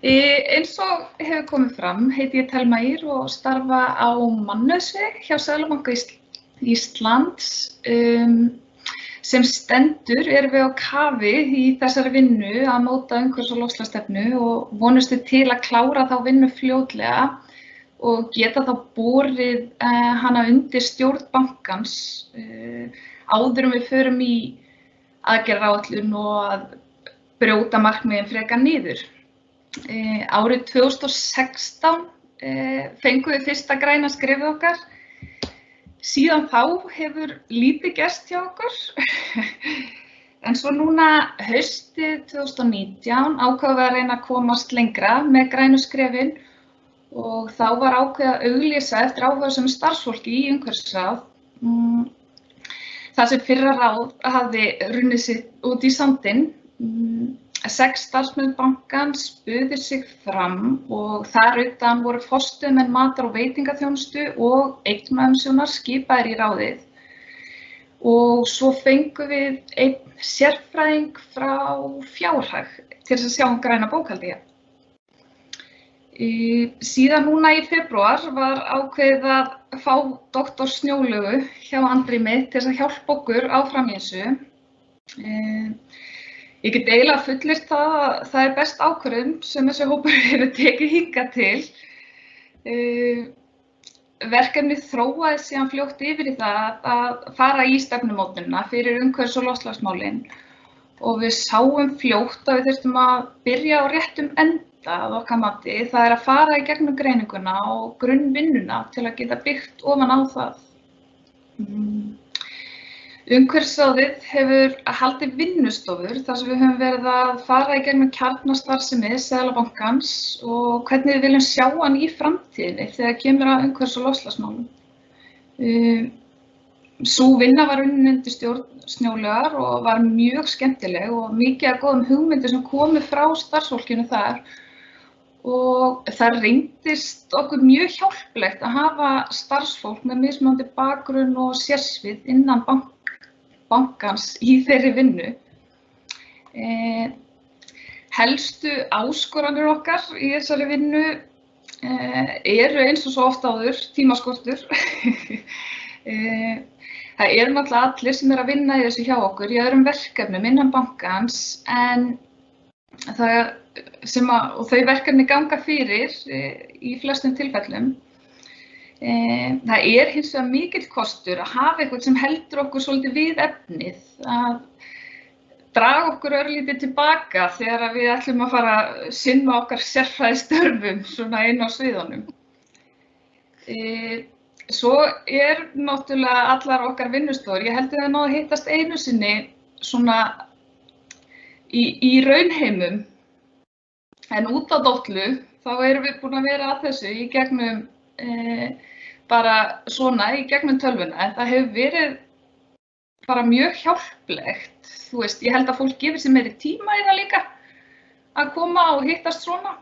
Eins og hefur komið fram, heiti ég Thelma Ýr og starfa á mannauðssvið hjá Seðlabanka Íslands. Sem stendur erum við á kafi í þessari vinnu að móta umhverfis- og loftslagsstefnu og vonumst við til að klára þá vinnu fljótlega og geta þá borið hana undir stjórn bankans áður við förum í aðgerðaáætlun og að brjóta markmiðin frekar niður. Árið 2016 fengum við fyrsta græna skrefið okkar. Síðan þá hefur lítið gerst hjá okkur, en svo núna haustið 2019 ákváðum við að reyna að komast lengra með grænu skrefin og þá var ákveðið að auglýsa eftir áhugasömu starfsfólki í umhverfisráð. Það sem fyrra ráð hafði runnið sig út í sandinn. 6 starfsmenn bankans buðu sig fram og þar utan voru forstöðumenn matar- og veitingaþjónustu og eignaumsjónar skipaðir í ráðið. Og svo fengum við einn sérfræðing frá fjárhag til þess að sjá græna bókhaldi. Síðan núna í febrúar var ákveðið að fá doktor Snjólaugu hjá Andrými til þess að hjálpa okkur áfram í þessu. Ég get eiginlega fullyrt það að það er best ákvörðun sem þessi hópur hefur tekið hingað til. Verkefnið þróaðist síðan fljótt yfir í það að fara í stefnumótunina fyrir umhverfis- og loftslagsmálin og við sáum fljótt að við þurftum að byrja á réttum enda að okkar mati. Það er að fara í gegnum greininguna og grunnvinnuna til að geta byggt ofan á það. Umhverfisráðið hefur haldið vinnustofur þar sem við höfum verið að fara í gegnum kjarnastarfsemi Seðlabankans og hvernig við viljum sjá hann í framtíðinni þegar kemur að umhverfis- og loftslagsmálum. Sú vinna var unnin undir stjórn Snjólaugar og var mjög skemmtileg og mikið af góðum hugmyndir sem komu frá starfsfólkinu þar og það reyndist okkur mjög hjálplegt að hafa starfsfólk með mismunandi bakgrunn og sérsvið innan bankans í þeirri vinnu. Helstu áskoranir okkar í þessari vinnu eru eins og svo oft áður tímaskortur. Það eru náttúrulega allir sem eru að vinna í þessu hjá okkur í öðrum verkefnum innan bankans en og þau verkefni ganga fyrir í flestum tilfellum. Það er hins vegar mikill kostur að hafa eitthvað sem heldur okkur svolítið við efnið, að draga okkur örlítið tilbaka þegar við ætlum að fara að sinna okkar sérfræðistörfum svona inn á sviðunum. Svo er náttúrulega allar okkar vinnustofur, ég held að það náðu að hittast einu sinni svona í raunheimum, en út á dollu þá erum við búin að vera að þessu í gegnum bara svona í gegnum tölvuna, en það hefur verið bara mjög hjálplegt. Þú veist, ég held að fólk gefur sér meiri tíma í það líka að koma og hittast svona.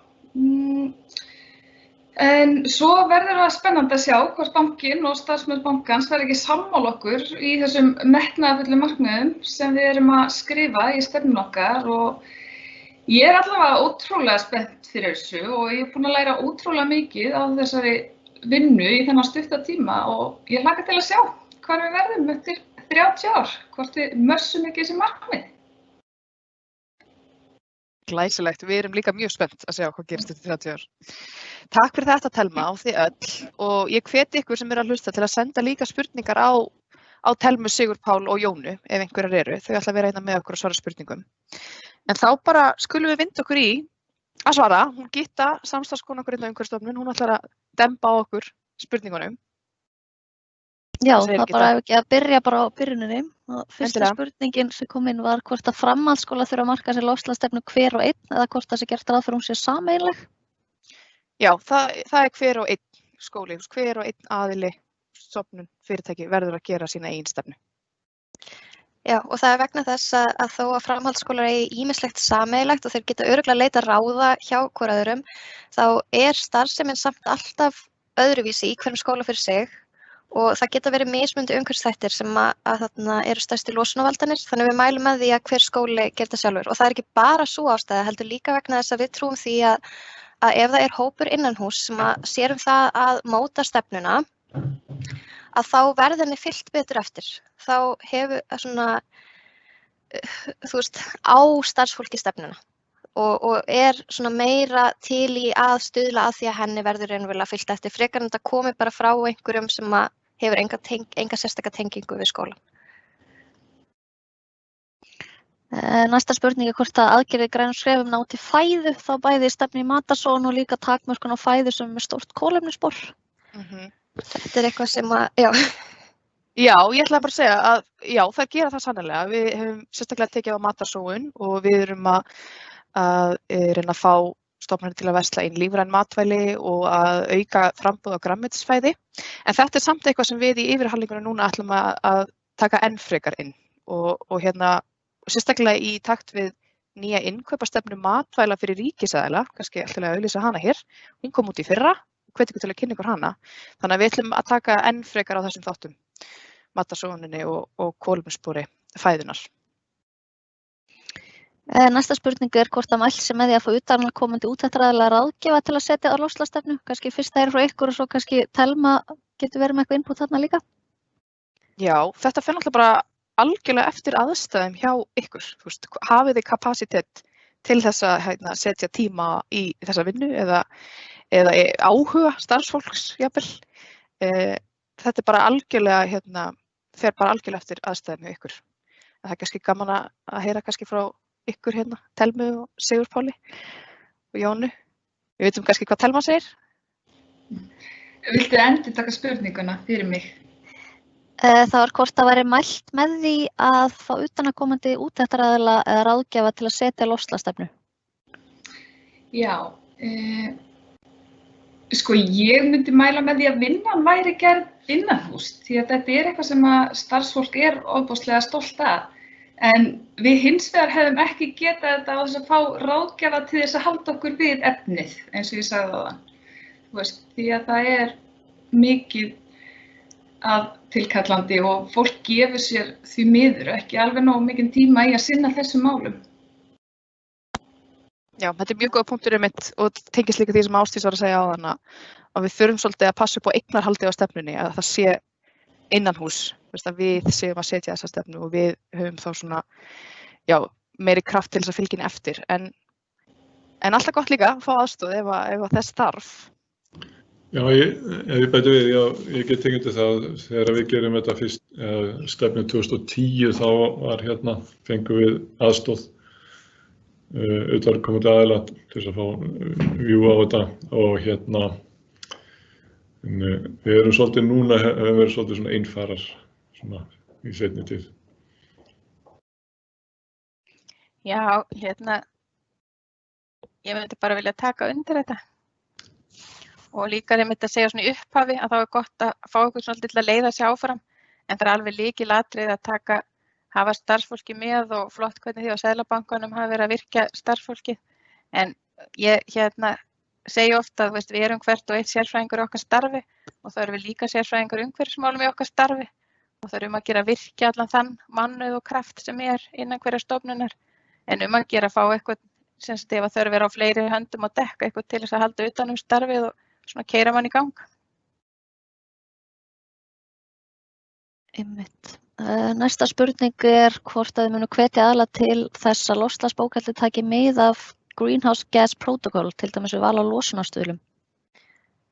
En svo verður það spennandi að sjá hvort bankinn og starfsmenn bankans verður ekki sammála okkur í þessum metnaðarfullu markmiðum sem við erum að skrifa í stefnunni okkar og Ég allavega ótrúlega spennt fyrir þessu og ég búin að læra ótrúlega mikið á þessari vinnu í þennan stutta tíma og ég hlakka til að sjá hvar við verðum eftir 30 ár, hvort við mössum ekki þessi markmið. Glæsilegt, við erum líka mjög spennt að sjá hvað gerist eftir 30 ár. Takk fyrir þetta Telma og þið öll og ég hveti ykkur sem að hlusta til að senda líka spurningar á Telmu, Sigurð Pál og Jónu ef einhverjar eru. Þau ætla að vera með okkur og svara spurningum. En þá bara skulum við vinda okkur í að svara. Hún Gitta, samstarfskona okkur innan Umhverfisstofnun, hún ætlar að demba á okkur spurningunum. Já, það bara ef ekki að byrja bara á byrjuninni. Fyrsta spurningin sem kom inn var hvort að framhaldsskóla þurfa að marka sér loftslagsstefnu hver og einn eða hvort það sé gert ráð fyrir hún sé sameiginleg? Já, það hver og einn skóli, hver og einn aðili, stofnun, fyrirtæki verður að gera sína eigin stefnu. Já, og það vegna þess að þó að framhaldsskólar eigi ýmislegt sameiginlegt og þeir geta örugglega leita ráða hjá hvor öðrum, þá starfsemin samt alltaf öðruvísi í hverjum skóla fyrir sig. Og það geta verið mismunandi umhverfisþættir sem að þarna eru stærstu losunarvaldanir, þannig við mælum með því að hver skóli gerir það sjálfur. Og það ekki bara sú ástæða, heldur líka vegna þess að við trúum því að ef það hópur innanhús sem að sér það að móta stefnuna, að þá verður henni fylgt betur eftir. Þá hefur svona, á starfsfólki stefnuna og svona meira til í að stuðla að því að henni verður raunverulega fylgt eftir. Frekar en þetta komi bara frá einhverjum sem að hefur enga sérstaka tengingu við skólan. Næsta spurning hvort að aðgerðir grænum skrefum ná til fæðu, þá bæði stefnu í matarsóun og líka takmörkun á fæðu sem er stórt kolefnisspor. Þetta eitthvað sem að, já. Já, ég ætla bara að segja að já, það gera það sannarlega. Við hefum sérstaklega tekið á matarsóun og við erum að reyna að fá stofnanir til að versla inn lífræn matvæli og að auka framboð á grænmetisfæði. En þetta samt eitthvað sem við í yfirhalningunum núna ætlum að taka enn frekar inn og sérstaklega í takt við nýja innkaupastefnu matvæla fyrir ríkisaðila, kannski alltaf að auglýsa hana hér. Hún kom út í fyrra, hvet ykkur til að kynna ykkur hana. Þannig að við ætlum að taka enn frekar á þessum þáttum, matarsóuninni og kolefnisspori fæðunar. Næsta spurning hvort að mælt sé með því að fá utanaðkomandi úttektaraaðila ráðgjafa til að setja á loftslagsstefnu. Kannski fyrst það frá ykkur og svo kannski Telma getur verið með eitthvað input þarna líka. Já, þetta fer náttúrulega bara algjörlega eftir aðstæðum hjá ykkur. Hafið þið kapasitet til þess að setja tíma í þessa vinnu eða áhuga starfsfólks jafnvel. Þetta er bara algjörlega, fer bara algjörlega eftir aðstæðum hjá ykkur. Það er kannski gaman að heyra kannski frá ykkur Telmu og Sigurð Páli og Jónu. Við veitum kannski hvað Telma segir. Viltu endurtaka spurninguna fyrir mig? Það var hvort það væri mælt með því að fá utanaðkomandi úttektaraaðila eða ráðgjafa til að setja loftslagsstefnu. Já, ég myndi mæla með því að vinnan væri gerð innanhús því að þetta er eitthvað sem að starfsfólk er ofboðslega stolt af. En við hins vegar hefðum ekki getað þetta á þess að fá ráðgjafa til þess að halda okkur við efnið, eins og ég sagði áðan. Því að það er mikið af tilkallandi og fólk gefur sér því miður ekki alveg nógu mikinn tíma í að sinna þessum málum. Já, þetta er mjög góð punktur mitt og tengist líka því sem Ásdís var að segja áðan að við þurfum svolítið að passa upp á eignarhaldi á stefnunni, að það sé innanhús. Að við séum að setja þessa stefnu og við höfum þá svona, meiri kraft til þess að fylgja henni eftir. En alltaf gott líka að fá aðstoð ef þess þarf. Já, ef ég bæti við, ég get tekið til það þegar við gerum þetta fyrst stefnu 2010 þá var fengum við aðstoð utanaðkomandi aðila til þess að fá view á þetta og við erum svolítið núna, hefum verið svolítið svona einfarar í seinni tíð. Já, ég myndi bara vilja taka undir þetta. Og líka einmitt að segja svona í upphafi að þá er gott að fá okkur svolítið til að leiða sig áfram. En það er alveg lykilatriði að hafa starfsfólki með og flott hvernig því á Seðlabankanum hafa verið að virkja starfsfólkið. En ég segi ofta að við erum hvert og eitt sérfræðingur í okkar starfi og þá erum við líka sérfræðingur umhverfismálum í okkar starfi og það að gera að virkja allan þann mannauð og kraft sem er innan hverjar stofnunar en að gera að fá eitthvað sem sagt ef að þörf á fleiri höndum að dekka eitthvað til þess að halda utan starfið og svona keyra mann í gang. Einmitt. Næsta spurning hvort að þið munu hvetja aðila til þess að loftslagsbókhaldið taki mið af Greenhouse Gas Protocol, til dæmis við val á losunarstuðlum.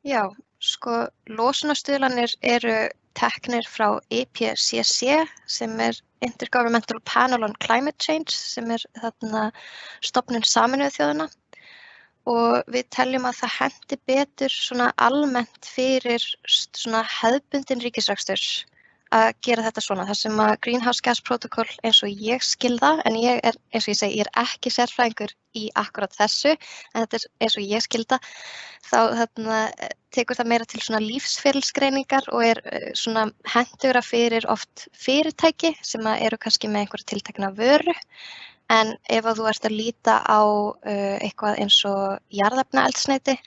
Já, sko, losunarstuðlanir eru teknir frá IPCC sem Intergovernmental Panel on Climate Change sem þarna stofnun Sameinuðu þjóðanna og við teljum að það henti betur svona almennt fyrir svona hefðbundin ríkisrekstur að gera þetta svona. Það sem að Greenhouse Gas Protocol eins og ég skil það, en ég eins og ég segi, ég ekki sérfræðingur í akkurat þessu, en þetta eins og ég skil það, þá þarna tekur það meira til svona lífsferilsgreiningar og svona hentugra fyrir oft fyrirtæki sem eru kannski með einhverja tiltekna vöru, en ef að þú ert að líta á eitthvað eins og jarðefnaeldsneyti,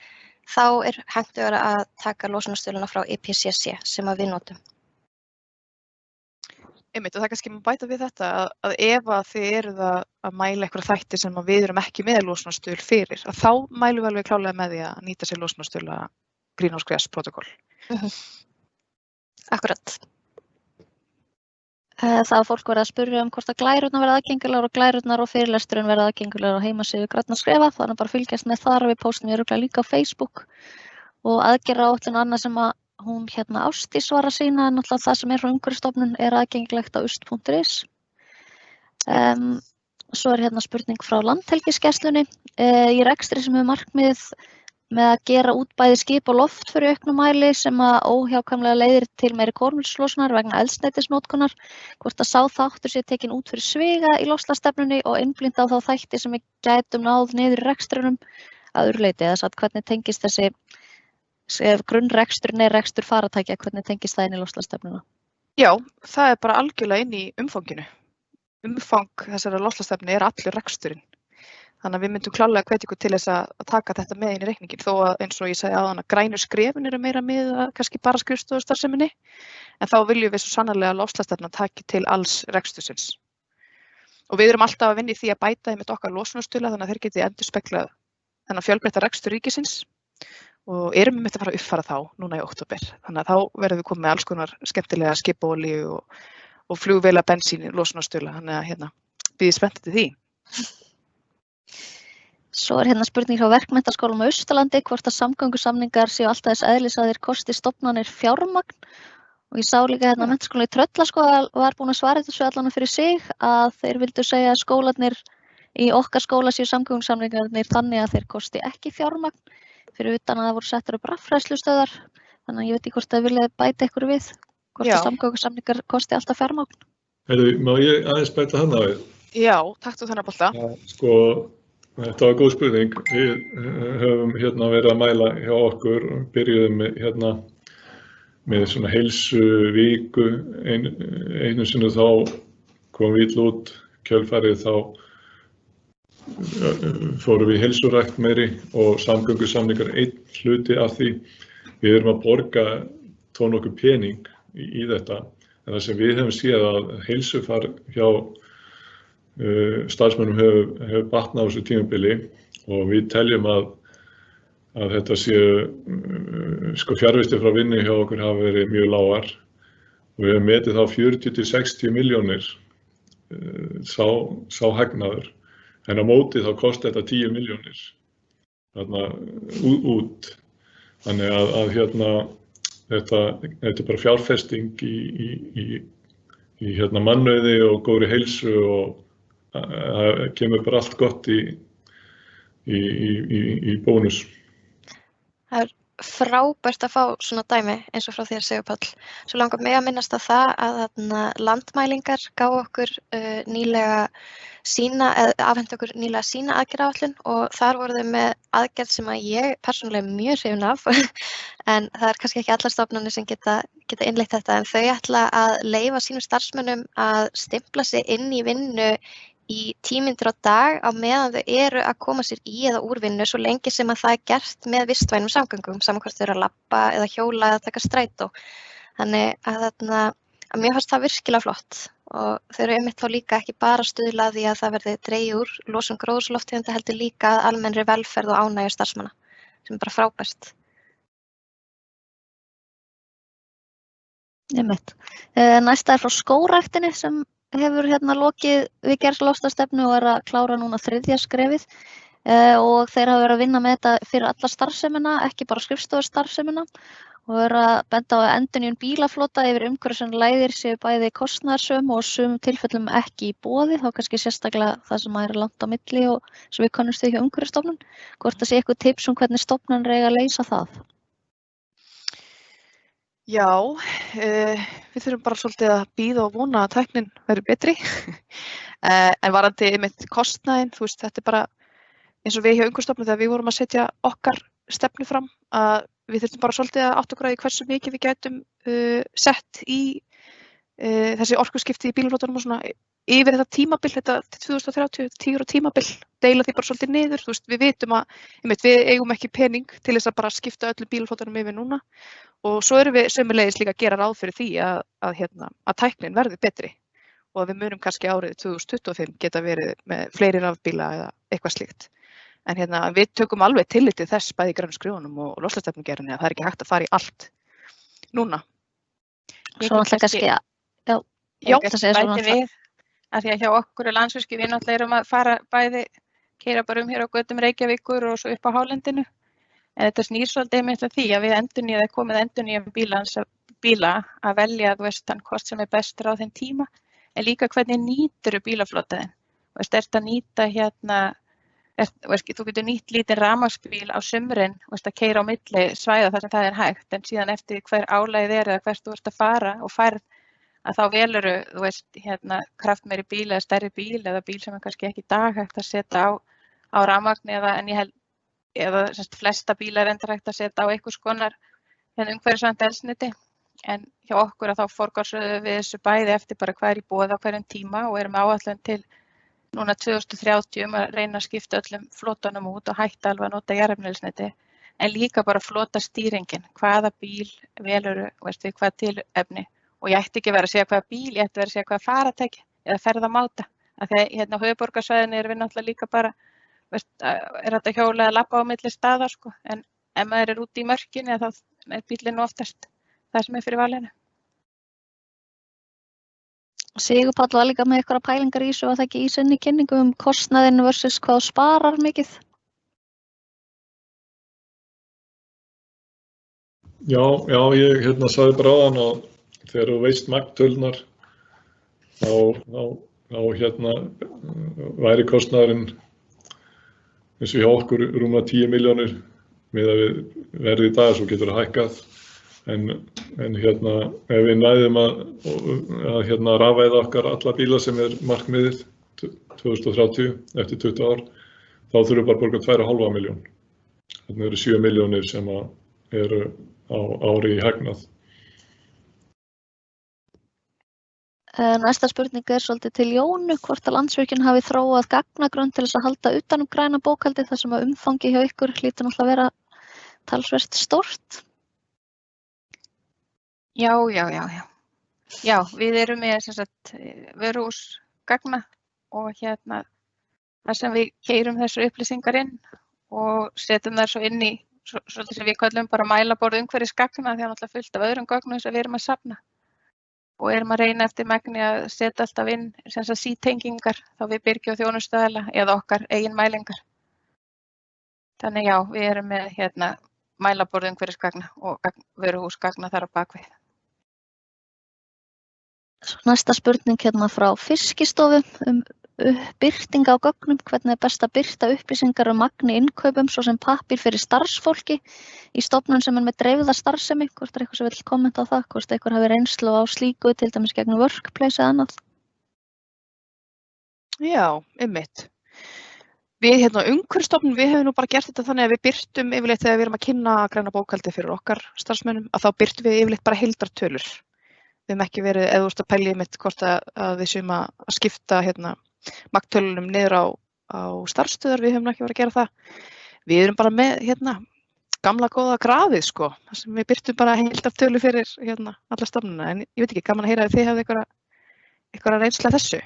þá hentugra að taka losunarstuðlana frá IPCC sem að við notum. Einmitt, og það kannski maður bæta við þetta að ef að þið eruð að mæla einhverja þætti sem að við erum ekki með losunarstuðl fyrir, að þá mælum við alveg klálega með því að nýta sér losunarstuðla Greenhouse Gas Protocol. Akkurat. Það að fólk verið að spyrja hvort að glærurnar verða aðgengilegar og glærurnar og fyrirlesturinn verða aðgengilegar á heimasíðu Grænna skrefa, þannig bara fylgjast með þar, við postum örugglega líka á Facebook og aðgerðaáætlun annað sem að hún Ásdís var að sýna, en náttúrulega það sem frá Umhverfisstofnun aðgengilegt á ust.is. Svo spurning frá Landhelgisgæslunni. Í rekstri sem hefur markmið með að gera út bæði skip og loft fyrir auknum mæli sem að óhjákvæmlega leiðir til meiri kolefnislosunar vegna eldsneytisnotkunar, hvort að sá þáttur sé tekin út fyrir sviga í loftslagsstefnunni og innblínda á þá þætti sem við gætum náð niður í rekstrinum að öðru leyti, eða satt hvernig tengist þessi ef grunnreksturinn rekstur faratækja, hvernig tengist það inn í loftslagsstefnuna? Já, það bara algjörlega inn í umfanginu. Umfang þessara loftslagsstefnu allur reksturinn. Þannig að við myndum klárlega hvetja ykkur til þess að taka þetta með inn í reikningin, þó að eins og ég segi áðan að grænu skrefin meira með kannski bara skrifstofustarfseminni, en þá viljum við svo sannarlega að loftslagsstefnan taki til alls rekstursins. Og við erum alltaf að vinna í því að bæta með okkar losunarstuðla þannig að þeir geti endurspeglað þennan fjölbreytta rekstur ríkisins. Og erum við að fara að uppfæra þá núna í október. Þannig að þá verðum við komið með alls konar skemmtilega skipolíu og flugvéla bensín losunarstuðla. Þannig að bíðið spennt til því. Svo spurning frá Verkmenntaskólanum á Austurlandi hvort að samgöngusamningar séu alltaf þess eðlis að þeir kosti stofnanir fjármagn. Og ég sá líka Menntaskólanum í Tröllaskóla var búin að svara þessu allan fyrir sig að þeir vildu segja að skólarnir í okkar skóla séu samgöngusamningarnir þannig að þeir kosti ekki fjármagn. Fyrir utan að það voru settur upp raffræðslustöðvar, þannig að ég veit ekki hvort það vilja bæta ykkur við, hvort að samgöngusamningar kosti alltaf fjármagn. Má ég aðeins bæta hann á við? Já, takk þú þennan bolta. Sko, þetta var góð spurning. Við höfum verið að mæla hjá okkur og byrjuðum með svona heilsuviku. Einu sinni þá kom við út, kjölfarið þá fórum við heilsurækt meiri og samgöngusamningar einn hluti af því. Við erum að borga nokkuð pening í þetta, en það sem við hefum séð að heilsufar hjá starfsmönnum hefur batnað á þessu tímabili og við teljum að þetta séu fjarvistir frá vinnu hjá okkur hafa verið mjög lágar og við hefum metið þá 40 til 60 milljónir sá hagnaður. En á móti þá kosti þetta 10 milljónir út. Þannig að þetta bara fjárfesting í mannauði og góðri heilsu og það kemur bara allt gott í bónus. Það frábært að fá svona dæmi eins og frá þér Sigurpáll. Svo langar mig að minnast að það að landmælingar gáfu okkur nýlega afhentu okkur nýlega sína aðgerðaáætlun og þar voru þau með aðgerð sem að ég persónulega er mjög hrifin af en það kannski ekki allar stofnanir sem geta innleitt þetta en þau ætla að leyfa sínum starfsmönnum að stimpla sig inn í vinnu í 10 mínútur á dag á meðan þau eru að koma sér í eða úr vinnu svo lengi sem að það er gert með vistvænum samgöngum, saman hvort þau eru að labba eða hjóla eða taka strætó. Þannig að mér fannst það virkilega flott og þau eru einmitt þá líka ekki bara stuðla að því að það verði dregið úr losun gróðurhúsalofttegunda heldur líka að almennri velferð og ánægju starfsmanna, sem bara frábært. Einmitt. Næsta frá skógræktinni sem hefur lokið við gerð loftslagsstefnu og að klára núna 3. skrefið og þeir hafa verið að vinna með þetta fyrir alla starfsemina, ekki bara skrifstofustarfsemina og verið að benda á að endurnýjun bílaflota yfir umhverfisvænlegir séu bæði kostnaðarsöm og sumum tilfellum ekki í boði, þá kannski sérstaklega það sem er langt á milli og sem við könnumst við hjá Umhverfisstofnun. Hvort það sé eitthvað tips hvernig stofnanir eiga að leysa það? Já, við þurfum bara svolítið að bíða og vona að tæknin verður betri. En varðandi einmitt kostnaðinn, þú veist, þetta bara eins og við hjá Umhverfisstofnun þegar við vorum að setja okkar stefnu fram, að við þurfum bara svolítið að átta okkur á því hversu mikið við gætum sett í þessi orkuskipti í bílaflotanum og svona yfir þetta tímabil, þetta 2030, 10 ára tímabil, deila því bara svolítið niður. Þú veist, við vitum að við eigum ekki pening til þess að bara skipta öllu bílaflotanum yfir núna og svo erum við sömuleiðis líka að gera ráð fyrir því að tæknin verði betri og að við munum kannski árið 2025 geta verið með fleiri rafbíla eða eitthvað slíkt. En við tökum alveg tillit til þess bæði í grænum skrifunum og loftslagsstefnugerðinni að það er ekki hægt að fara í allt núna. Svo náttúrulega kannski, bæti við að því að hjá okkur í Landsvirkjun við náttúrulega erum að fara bæði keyra bara hér á götum Reykjavíkur og svo upp á hálendinu. En þetta snýr svolítið með því að við komið endurnýjum bíla að velja þann kost sem er bestur á þeim tíma, en líka hvernig nýtur bílaflotaðinn. Ertu að nýta þú getur nýtt lítinn rafmagnsbíl á sumrin að keyra á milli svæða þar sem það er hægt, en síðan eftir hver álagið eða hvert þú ert að fara og færð að þá veluru kraftmeiri bíl eða stærri bíl eða bíl sem er kannski ekki í dag hægt að setja á rafmagn eða flesta bílar endur hægt að setja á einhvers konar umhverfisvænt eldsneyti. En hjá okkur að þá forgangsröðum við þessu bæði eftir bara hvað er í boði á hverjum tíma og erum áætlun til núna 2030 að reyna að skipta öllum flotanum út og hætta alveg að nota jarðefnaeldsneyti, en líka bara flotastýringin, hvaða bíl veluru við hvað tilefni. Og ég ætti ekki að vera að segja hvaða bíl, ég ætti að vera að segja hvaða faratæki eða ferðamáta. Þegar á höfuðborgarsvæðinu erum við náttúrulega líka bara, er þetta hjólið að labba á milli staðar, en ef maður er úti í mörkinni þá er bílinn oftast það sem er fyrir valinu. Sigurpáll var líka með eitthvað pælingar í þessu og það ekki í sinni kynningu kostnaðinn versus hvað sparar mikið. Já, ég sagði bara áðan að þegar þú veist magntölurnar þá væri kostnaðurinn eins og hjá okkur rúmlega 10 milljónir miðað við verðið í dag, svo getur það hækkað. En ef við næðum að rafvæða okkar alla bíla sem er markmiðið 2030 eftir 20 ár, þá þurfum við bara að borga 2,5 milljón. Þannig eru 7 milljónir sem eru á ári í hagnað. Næsta spurning er svolítið til Jónu, hvort að Landsvirkjun hafi þróað gagnagrunn til þess að halda utan græna bókhaldið þar sem að umfangi hjá ykkur hlýtur náttúrulega að vera talsvert stórt. Já, við erum með vöruhúsgagna og þar sem við keyrum þessu upplýsingar inn og setjum þær svo inn í svolítið sem við köllum bara mælaborð umhverfisgagna, því að náttúrulega fullt af öðrum gögnum sem við erum að safna og erum að reyna eftir megni að setja alltaf inn sítengingar þá við Birgi og þjónustuaðila eða okkar eigin mælingar. Þannig já, við erum með mælaborð umhverfisgagna og vöruhúsgagna þar á bakvið. Næsta spurning frá Fiskistofu birting á gögnum, hvernig er best að birta upplýsingar magni innkaupum svo sem pappír fyrir starfsfólki í stofnun sem er með dreifða starfsemi, hvort er eitthvað sem vill kommenta á það, hvort eitthvað hafi reynslu á slíku til dæmis gegnum Workplace eða annað? Já, einmitt. Við Umhverfisstofnun, við hefum nú bara gert þetta þannig að við birtum yfirleitt þegar við erum að kynna græna bókhaldið fyrir okkar starfsmönnum, að þá birtum við yfirleitt bara heildartölur. Við hefum ekki verið, eða þú veist að pæli einmitt hvort að við séum að skipta magntölunum niður á starfsstöðar, við hefum ekki verið að gera það. Við erum bara með gamla góða grafið þar sem við birtum bara heildartölu fyrir alla stofnunina, en ég veit ekki, gaman að heyra að þið hefðu einhverja reynsla þessu?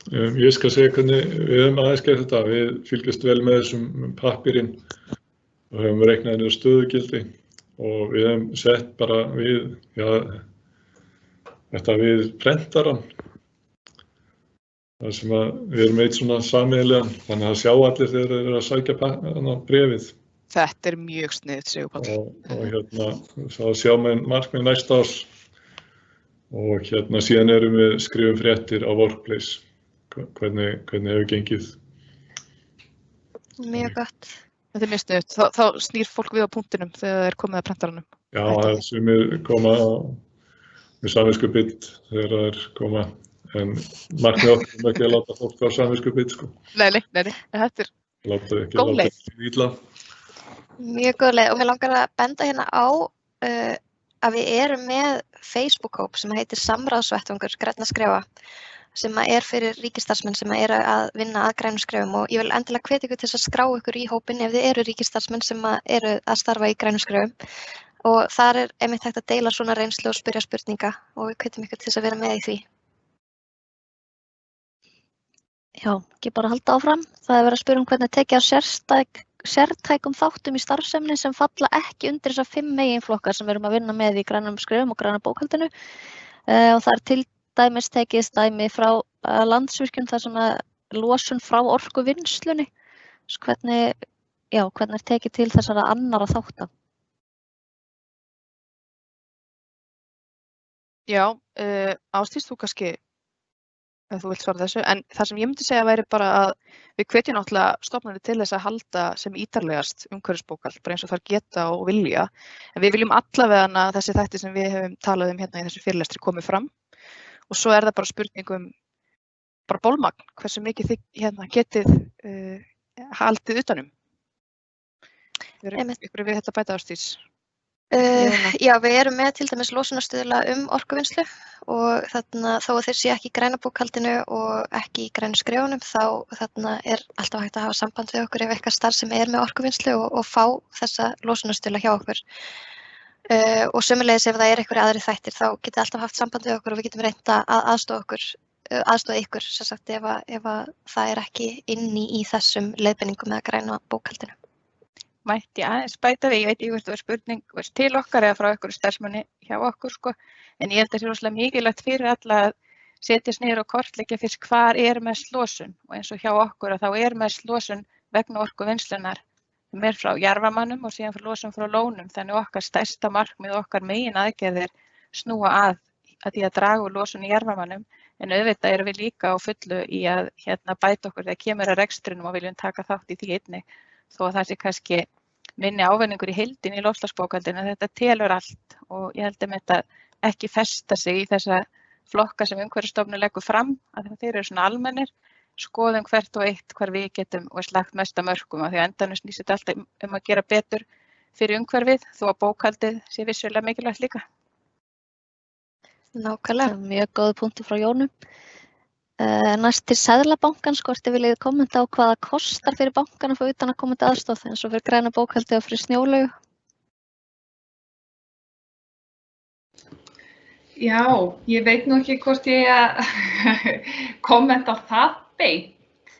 Ég skal segja hvernig við höfum aðeins gert þetta. Við fylgjumst vel með þessum pappírinn og höfum reiknað niður stöðugildi og við höfum sett bara þetta við prentaran. Það sem við erum eitt svona sameiginlegan, þannig að sjá allir þegar þeir eru að sækja bréfið. Þetta mjög sniðugt, Sigurpáll. Og þá sjá með markmið næsta árs og síðan erum við skrifum fréttir á Workplace, hvernig hefur gengið. Mjög gott. Þetta mjög sniðugt. Þá snýr fólk við á punktinum þegar það komið að prentaranum. Já, það sumir koma með samviskubit þegar það koma, en markmið okkur ekki að láta fólk á samviskubit, sko. Nei, þetta góð leið. Illa. Mjög góð leið og mér langar að benda hérna á að við erum með Facebook-hóp sem heitir Samráðsvettvangur grænna skrefa sem fyrir ríkisstarfsmenn sem að vinna að grænum skrefum og ég vil endilega hvetja ykkur til að skrá ykkur í hópinn ef þið eru ríkisstarfsmenn sem eru að starfa í grænum skrefum og þar einmitt hægt að deila svona reynslu og spyrja spurninga og við hvetjum ykkur til að vera með í því. Já, ekki bara halda áfram. Það verið að spyrja hvernig tekið á sértækum þáttum í starfsemni sem falla ekki undir þessar 5 meginflokkar sem við erum að vinna með í grænum skrefum og græna bókhaldinu og það til dæmis tekið dæmi frá Landsvirkjun þar sem losun frá orkuvinnslunni. Hvernig tekið til þessara annara þátta? Já, Ásdís, þú kannski ef þú vilt svara þessu, en það sem ég myndi segja væri bara að við hvetjum náttúrulega stofnanir til þess að halda sem ítarlegast umhverfisbókhald, bara eins og þær geta og vilja, en við viljum allavega þessi þætti sem við höfum talað hérna í þessu fyrirlestri komið fram og svo það bara spurning bara bólmagn, hversu mikið þið getið haldið utanum. Ykkur við þetta bæta, Ásdís? Já, við erum með til dæmis losunarstuðla orkuvinnslu og þó að þeir sé ekki í græna bókhaldinu og ekki í grænu skrefunum þá alltaf hægt að hafa samband við okkur ef eitthvað starf sem með orkuvinnslu og fá þessa losunarstuðla hjá okkur. Og sömuleiðis ef það einhverjir aðrir þættir þá getið alltaf haft samband við okkur og við getum reynt að aðstoða ykkur sem sagt ef það ekki inni í þessum leiðbeiningum eða græna bókhaldinu. Mætti aðeins bæta við, ég veit ekki hvort það var spurning til okkar eða frá ykkur starfsmanni hjá okkur, sko. En ég held að það sé rosalega mikilvægt fyrir alla að setjast niður og kortleggja fyrst hvar mest losun og eins og hjá okkur að þá mest losun vegna orkuvinnslunnar sem frá jarðvarmanum og síðan fyrir losun frá lónum. Þannig okkar stærsta markmið og okkar megin aðgerðir snúa að því að draga úr losun í jarðvarmanum en auðvitað erum við líka á fullu í að bæta okkur þegar kemur að rekstrinum og viljum taka þátt í því einnig þó að það sé kannski minni ávinningur í heildinni í loftslagsbókhaldinu en þetta telur allt og ég held þetta ekki festa sig í þessa flokka sem Umhverfisstofnun leggur fram að þeir eru svona almennir, skoðum hvert og eitt hvar við getum lagt mesta mörkum af því að endanum snýst þetta alltaf að gera betur fyrir umhverfið þó að bókhaldið sé vissulega mikilvægt líka. Nákvæmlega. Mjög góð punktur frá Jónu. Næst til Seðlabankans, hvort þið viljið kommenta á hvað það kostar fyrir bankan að fá utan að komandi aðstoð eins og fyrir græna bókhaldi og fyrir snjólaugu? Já, ég veit nú ekki hvort ég að kommenta á það beint,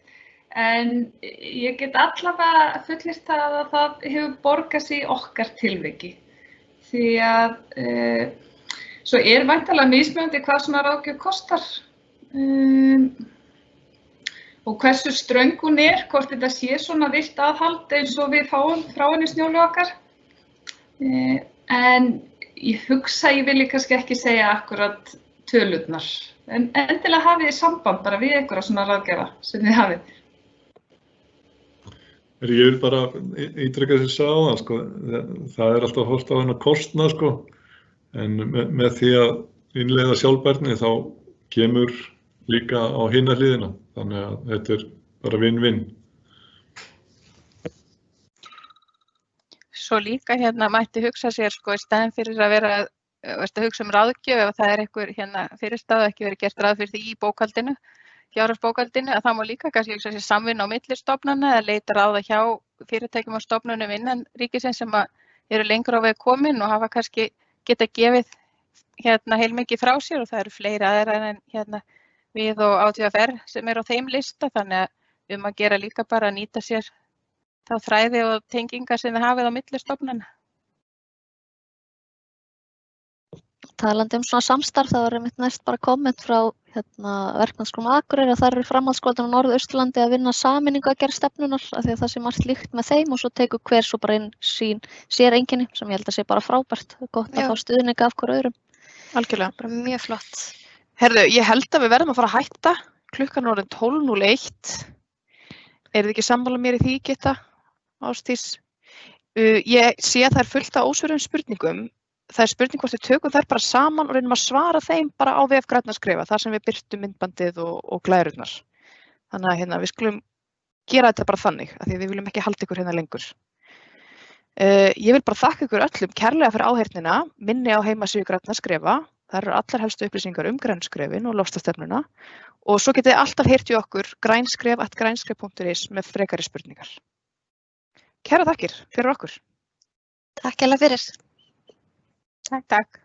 en ég get allavega fullyrt að það hefur borgað sig í okkar tilviki. Því að svo væntanlega mismunandi hvað svona ráðgjöf kostar. Og hversu ströng hún hvort þetta sé svona vilt aðhald eins og við fáum frá henni snjólu okkar. En ég hugsa ég vilji kannski ekki segja akkurat tölurnar. En endilega hafið þið samband bara við einhverja svona ráðgjafa sem þið hafið. Ég vil bara ítreka þess að það, sko. Það alltaf horft á hennar kostnað, sko. En með því að innleiða sjálfbærni þá kemur líka á hina hliðina, þannig að þetta bara win-win. Svo líka mætti hugsa sér í staðinn fyrir að vera að hugsa ráðgjöf ef það einhver fyrirstaða ekki verið gert ráð fyrir því í bókhaldinu, fjárhagsbókhaldinu, að það má líka kannski hugsa sér samvinna á milli stofnana eða leita ráða hjá fyrirtækjum og stofnunum innan ríkisins sem eru lengur á veg komin og hafa kannski geta gefið heilmikið frá sér og það eru fleiri aðrar en við og ÁTVR sem á þeim lista, þannig að að gera líka bara að nýta sér þá þræði og tengingar sem þið hafið á milli stofnana. Talandi svona samstarf, það var einmitt næst bara komment frá Verknámsskólanum á Akureyri að þar eru framhaldsskólarnir á Norðausturlandi að vinna sameiningu að gera stefnunar af því að það sé margt líkt með þeim og svo tekur hver svo bara inn sín séreinkenni sem ég held að sé bara frábært, gott að fá stuðninga af hver öðrum. Algjörlega. Bara mjög flott. Herðu, ég held að við verðum að fara að hætta. Klukkan er orðin 12:01. Þið ekki sammála mér í því, Gitta, Ásdís? Ég sé að það er fullt af ósvöruðum spurningum. Það er spurning hvort við tökum þær bara saman og reynum að svara þeim bara á vef Grænna skrifa, þar sem við birtum myndbandið og glærurnar. Þannig að við skulum gera þetta bara þannig, af því við viljum ekki halda ykkur hérna lengur. Ég vil bara þakka ykkur öllum kærlega fyrir áheyrnina, minni á heimasíðu Grænna skrifa. Það eru allar helstu upplýsingar grænskrefin og loftslagsstefnuna og svo getið þið alltaf heyrt í okkur grænskref@grænskref.is með frekari spurningar. Kæra þakkir fyrir okkur. Takk hérlega fyrir. Takk.